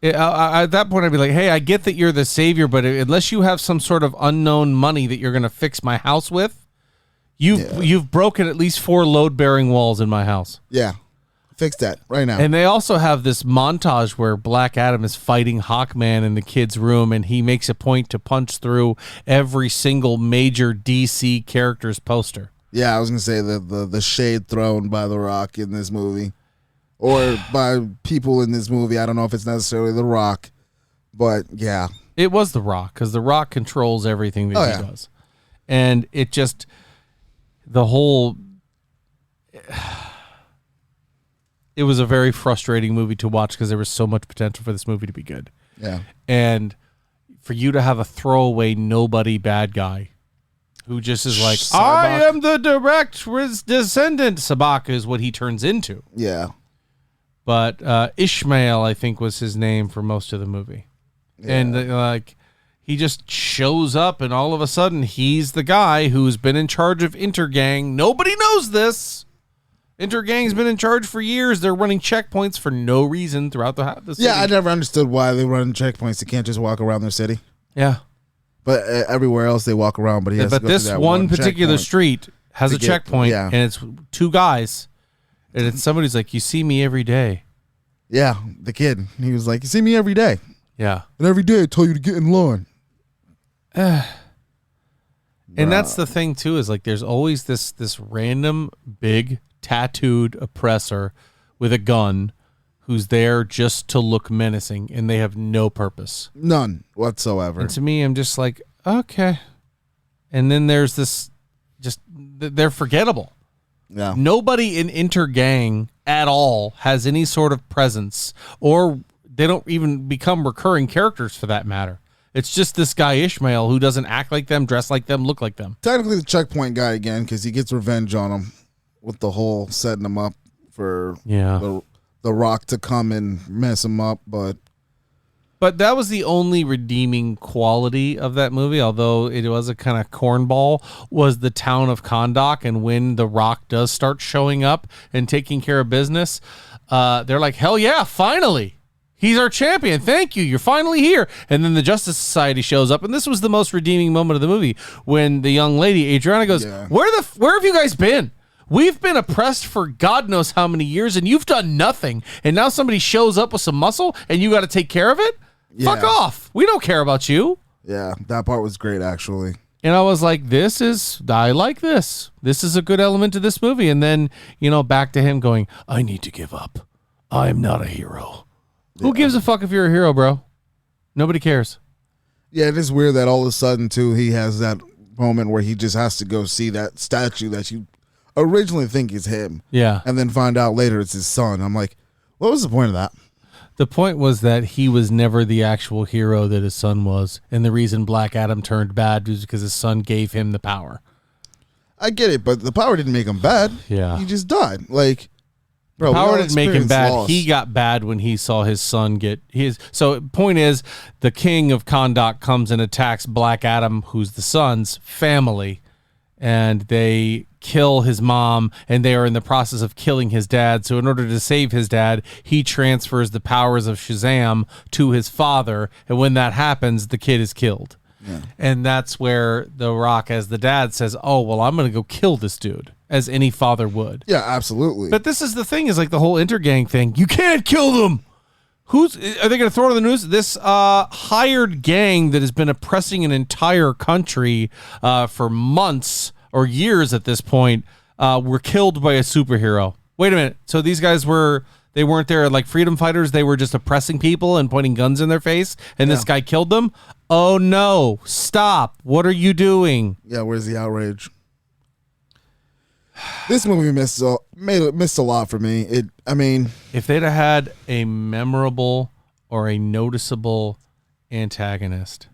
Speaker 1: At that point, I'd be like, hey, I get that you're the savior, but unless you have some sort of unknown money that you're going to fix my house with, you've broken at least 4 load-bearing walls in my house.
Speaker 3: Yeah. Fix that right now.
Speaker 1: And they also have this montage where Black Adam is fighting Hawkman in the kid's room, and he makes a point to punch through every single major DC character's poster.
Speaker 3: Yeah, I was going to say the shade thrown by The Rock in this movie. Or by people in this movie. I don't know if it's necessarily The Rock, but yeah.
Speaker 1: It was The Rock, because The Rock controls everything that he does. And it just, the whole, it was a very frustrating movie to watch because there was so much potential for this movie to be good.
Speaker 3: Yeah.
Speaker 1: And for you to have a throwaway nobody bad guy who just is like, Sabak. I am the direct descendant. Sabak is what he turns into.
Speaker 3: Yeah.
Speaker 1: But Ishmael, I think, was his name for most of the movie. Yeah. And like, he just shows up, and all of a sudden, he's the guy who's been in charge of Intergang. Nobody knows this. Intergang's been in charge for years. They're running checkpoints for no reason throughout the city.
Speaker 3: Yeah, I never understood why they run checkpoints. They can't just walk around their city.
Speaker 1: Yeah.
Speaker 3: But everywhere else, they walk around. But he has to go
Speaker 1: this
Speaker 3: through that
Speaker 1: one particular street has a checkpoint, and it's 2 guys. And it's somebody's like, you see me every day.
Speaker 3: Yeah, the kid. He was like, you see me every day.
Speaker 1: Yeah.
Speaker 3: And every day I tell you to get in line.
Speaker 1: And that's the thing, too, is like there's always this random, big, tattooed oppressor with a gun who's there just to look menacing, and they have no purpose.
Speaker 3: None whatsoever.
Speaker 1: And to me, I'm just like, okay. And then there's this they're forgettable.
Speaker 3: Yeah.
Speaker 1: Nobody in Intergang at all has any sort of presence, or they don't even become recurring characters for that matter. It's just this guy Ishmael who doesn't act like them, dress like them, look like them.
Speaker 3: Technically the checkpoint guy again, because he gets revenge on him with the whole setting him up for the Rock to come and mess him up. But
Speaker 1: that was the only redeeming quality of that movie, although it was a kind of cornball, was the town of Kahndaq. And when the Rock does start showing up and taking care of business, they're like, hell yeah, finally. He's our champion. Thank you. You're finally here. And then the Justice Society shows up. And this was the most redeeming moment of the movie when the young lady, Adriana, goes, where have you guys been? We've been oppressed for God knows how many years, and you've done nothing. And now somebody shows up with some muscle, and you got to take care of it? Yeah. Fuck off. We don't care about you.
Speaker 3: Yeah, that part was great, actually.
Speaker 1: And I was like, I like this. This is a good element to this movie. And then, back to him going, I need to give up. I'm not a hero. Who gives a fuck if you're a hero, bro? Nobody cares.
Speaker 3: Yeah, it is weird that all of a sudden, too, he has that moment where he just has to go see that statue that you originally think is him.
Speaker 1: Yeah.
Speaker 3: And then find out later it's his son. I'm like, what was the point of that?
Speaker 1: The point was that he was never the actual hero that his son was. And the reason Black Adam turned bad was because his son gave him the power.
Speaker 3: I get it, but the power didn't make him bad.
Speaker 1: Yeah.
Speaker 3: He just died. Like...
Speaker 1: Bro, power didn't make him bad. Loss. He got bad when he saw his son get his. So point is, the king of Kahndaq comes and attacks Black Adam, who's the son's family, and they kill his mom, and they are in the process of killing his dad. So in order to save his dad, he transfers the powers of Shazam to his father, and when that happens, the kid is killed. Yeah. And that's where The Rock, as the dad, says, oh, well, I'm going to go kill this dude, as any father would.
Speaker 3: Yeah, absolutely.
Speaker 1: But this is the thing, is like the whole Intergang thing. You can't kill them. Are they going to throw it on the news? This hired gang that has been oppressing an entire country for months or years at this point were killed by a superhero. Wait a minute. So these guys they weren't there like freedom fighters. They were just oppressing people and pointing guns in their face. And this guy killed them. Oh, no. Stop. What are you doing?
Speaker 3: Yeah, where's the outrage? This movie missed a lot for me.
Speaker 1: If they'd have had a memorable or a noticeable antagonist,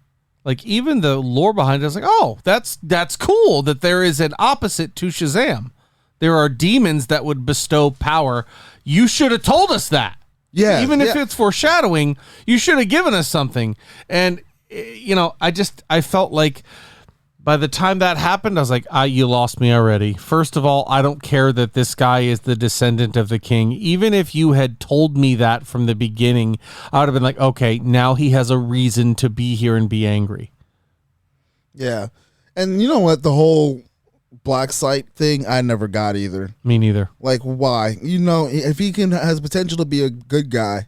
Speaker 1: like even the lore behind it, I was like, oh, that's cool that there is an opposite to Shazam. There are demons that would bestow power. You should have told us that.
Speaker 3: Yeah.
Speaker 1: Even if it's foreshadowing, you should have given us something. And, I felt like by the time that happened, I was like, you lost me already. First of all, I don't care that this guy is the descendant of the king. Even if you had told me that from the beginning, I would have been like, okay, now he has a reason to be here and be angry.
Speaker 3: Yeah. And you know what? The whole black site thing, I never got either.
Speaker 1: Me neither.
Speaker 3: Like, why? If he has potential to be a good guy,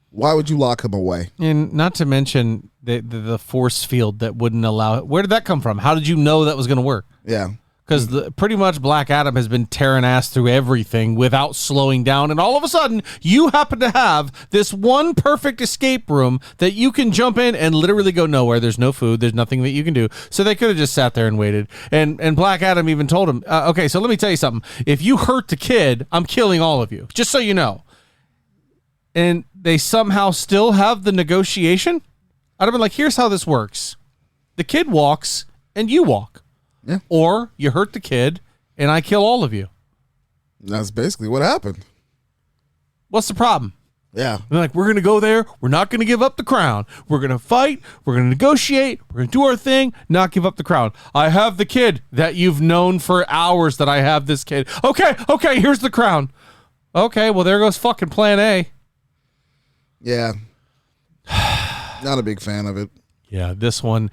Speaker 3: why would you lock him away? And
Speaker 1: not to mention the force field that wouldn't allow it. Where did that come from? How did you know that was going to work?
Speaker 3: Yeah.
Speaker 1: Because pretty much Black Adam has been tearing ass through everything without slowing down. And all of a sudden, you happen to have this one perfect escape room that you can jump in and literally go nowhere. There's no food. There's nothing that you can do. So they could have just sat there and waited. And Black Adam even told him, okay, so let me tell you something. If you hurt the kid, I'm killing all of you, just so you know. And they somehow still have the negotiation. I'd have been like, here's how this works. The kid walks and you walk.
Speaker 3: Yeah.
Speaker 1: Or you hurt the kid and I kill all of you.
Speaker 3: That's basically what happened.
Speaker 1: What's the problem?
Speaker 3: Yeah.
Speaker 1: They're like, we're going to go there. We're not going to give up the crown. We're going to fight. We're going to negotiate. We're going to do our thing, not give up the crown. I have the kid that you've known for hours that I have this kid. Okay, here's the crown. Okay, well, there goes fucking plan A.
Speaker 3: Yeah. Not a big fan of it.
Speaker 1: Yeah, this one,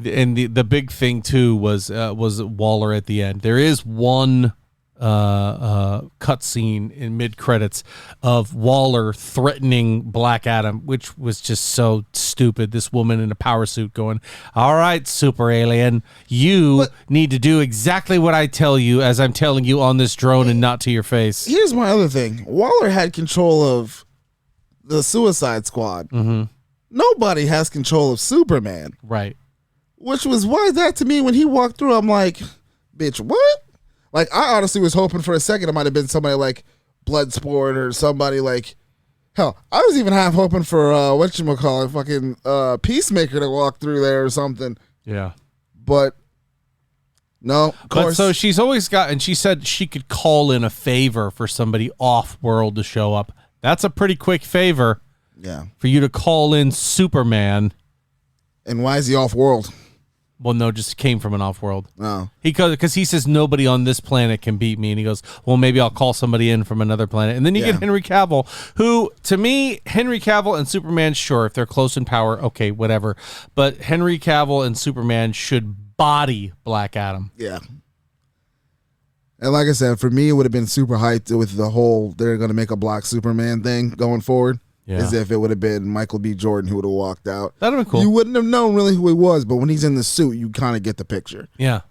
Speaker 1: and the big thing too was Waller at the end. There is one cutscene in mid credits of Waller threatening Black Adam, which was just so stupid. This woman in a power suit going, "All right, super alien, you need to do exactly what I tell you as I'm telling you on this drone and not to your face."
Speaker 3: Here's my other thing: Waller had control of the Suicide Squad.
Speaker 1: Mm-hmm.
Speaker 3: Nobody has control of Superman.
Speaker 1: Right.
Speaker 3: Which was why that to me when he walked through, I'm like, bitch, what? Like, I honestly was hoping for a second it might have been somebody like Bloodsport or somebody like, hell, I was even half hoping for, whatchamacallit, fucking Peacemaker to walk through there or something.
Speaker 1: Yeah.
Speaker 3: But, no, of course.
Speaker 1: But so she's always got, and she said she could call in a favor for somebody off-world to show up. That's a pretty quick favor.
Speaker 3: Yeah.
Speaker 1: For you to call in Superman.
Speaker 3: And why is he off-world?
Speaker 1: Well, no, just came from an off-world.
Speaker 3: Oh.
Speaker 1: Because he says nobody on this planet can beat me. And he goes, well, maybe I'll call somebody in from another planet. And then you get Henry Cavill, who, to me, Henry Cavill and Superman, sure, if they're close in power, okay, whatever. But Henry Cavill and Superman should body Black Adam.
Speaker 3: Yeah. And like I said, for me, it would have been super hyped with the whole they're going to make a Black Superman thing going forward. Yeah. As if it would have been Michael B. Jordan who would have walked out.
Speaker 1: That would have been cool.
Speaker 3: You wouldn't have known really who he was, but when he's in the suit, you kind of get the picture.
Speaker 1: Yeah.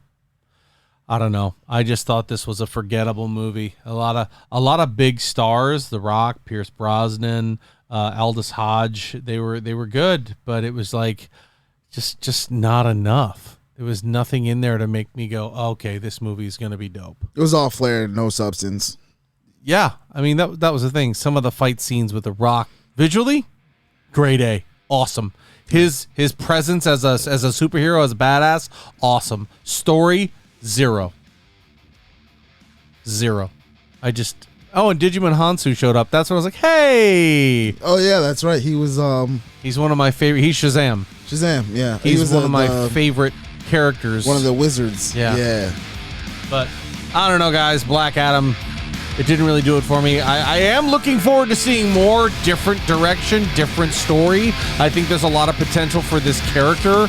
Speaker 1: I don't know. I just thought this was a forgettable movie. A lot of big stars, The Rock, Pierce Brosnan, Aldous Hodge. They were good, but it was like just not enough. There was nothing in there to make me go, okay, this movie is going to be dope.
Speaker 3: It was all flair, no substance.
Speaker 1: Yeah, I mean that was the thing. Some of the fight scenes with The Rock, visually, grade A, awesome. His presence as a superhero, as a badass, awesome. Story, 0. And Digimon Hansu showed up. That's when I was like, hey.
Speaker 3: Oh yeah, that's right. He was
Speaker 1: he's one of my favorite. He's Shazam.
Speaker 3: Yeah.
Speaker 1: He's one of my favorite characters.
Speaker 3: One of the wizards.
Speaker 1: Yeah. But I don't know, guys. Black Adam. It didn't really do it for me. I am looking forward to seeing more, different direction, different story. I think there's a lot of potential for this character,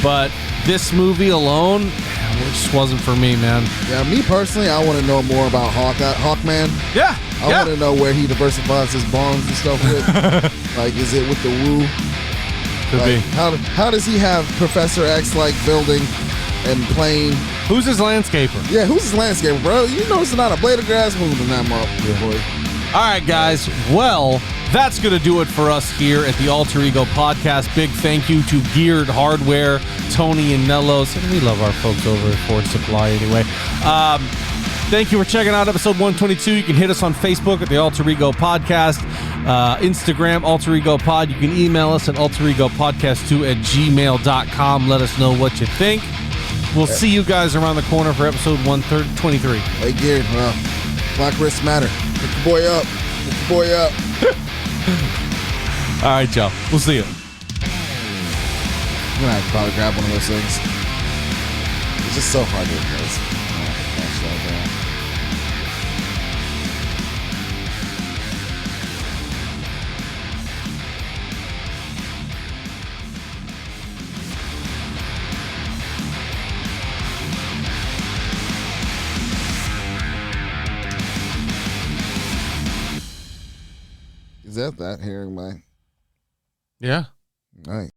Speaker 1: but this movie alone, it just wasn't for me, man.
Speaker 3: Yeah, me personally, I want to know more about Hawkman.
Speaker 1: Yeah.
Speaker 3: I want to know where he diversifies his bonds and stuff with. Like, is it with the Wu?
Speaker 1: Could be.
Speaker 3: How does he have Professor X-like building and plane?
Speaker 1: Who's his landscaper?
Speaker 3: Yeah, who's his landscaper, bro? You notice not a blade of grass moving in that motherfucker, boy.
Speaker 1: All right, guys. Well, that's going to do it for us here at the Alter Ego Podcast. Big thank you to Geared Hardware, Tony and Nellos. And we love our folks over at Ford Supply anyway. Thank you for checking out episode 122. You can hit us on Facebook at the Alter Ego Podcast, Instagram, Alter Ego Pod. You can email us at alteregopodcast2@gmail.com. Let us know what you think. We'll see you guys around the corner for episode 123.
Speaker 3: Hey, Geared, well, Black Wrists Matter. Pick your boy up. Pick your boy up.
Speaker 1: All right, y'all. We'll see you.
Speaker 3: I'm going to have to probably grab one of those things. It's just so hard to replace. Is that hearing my...
Speaker 1: Yeah.
Speaker 3: Nice.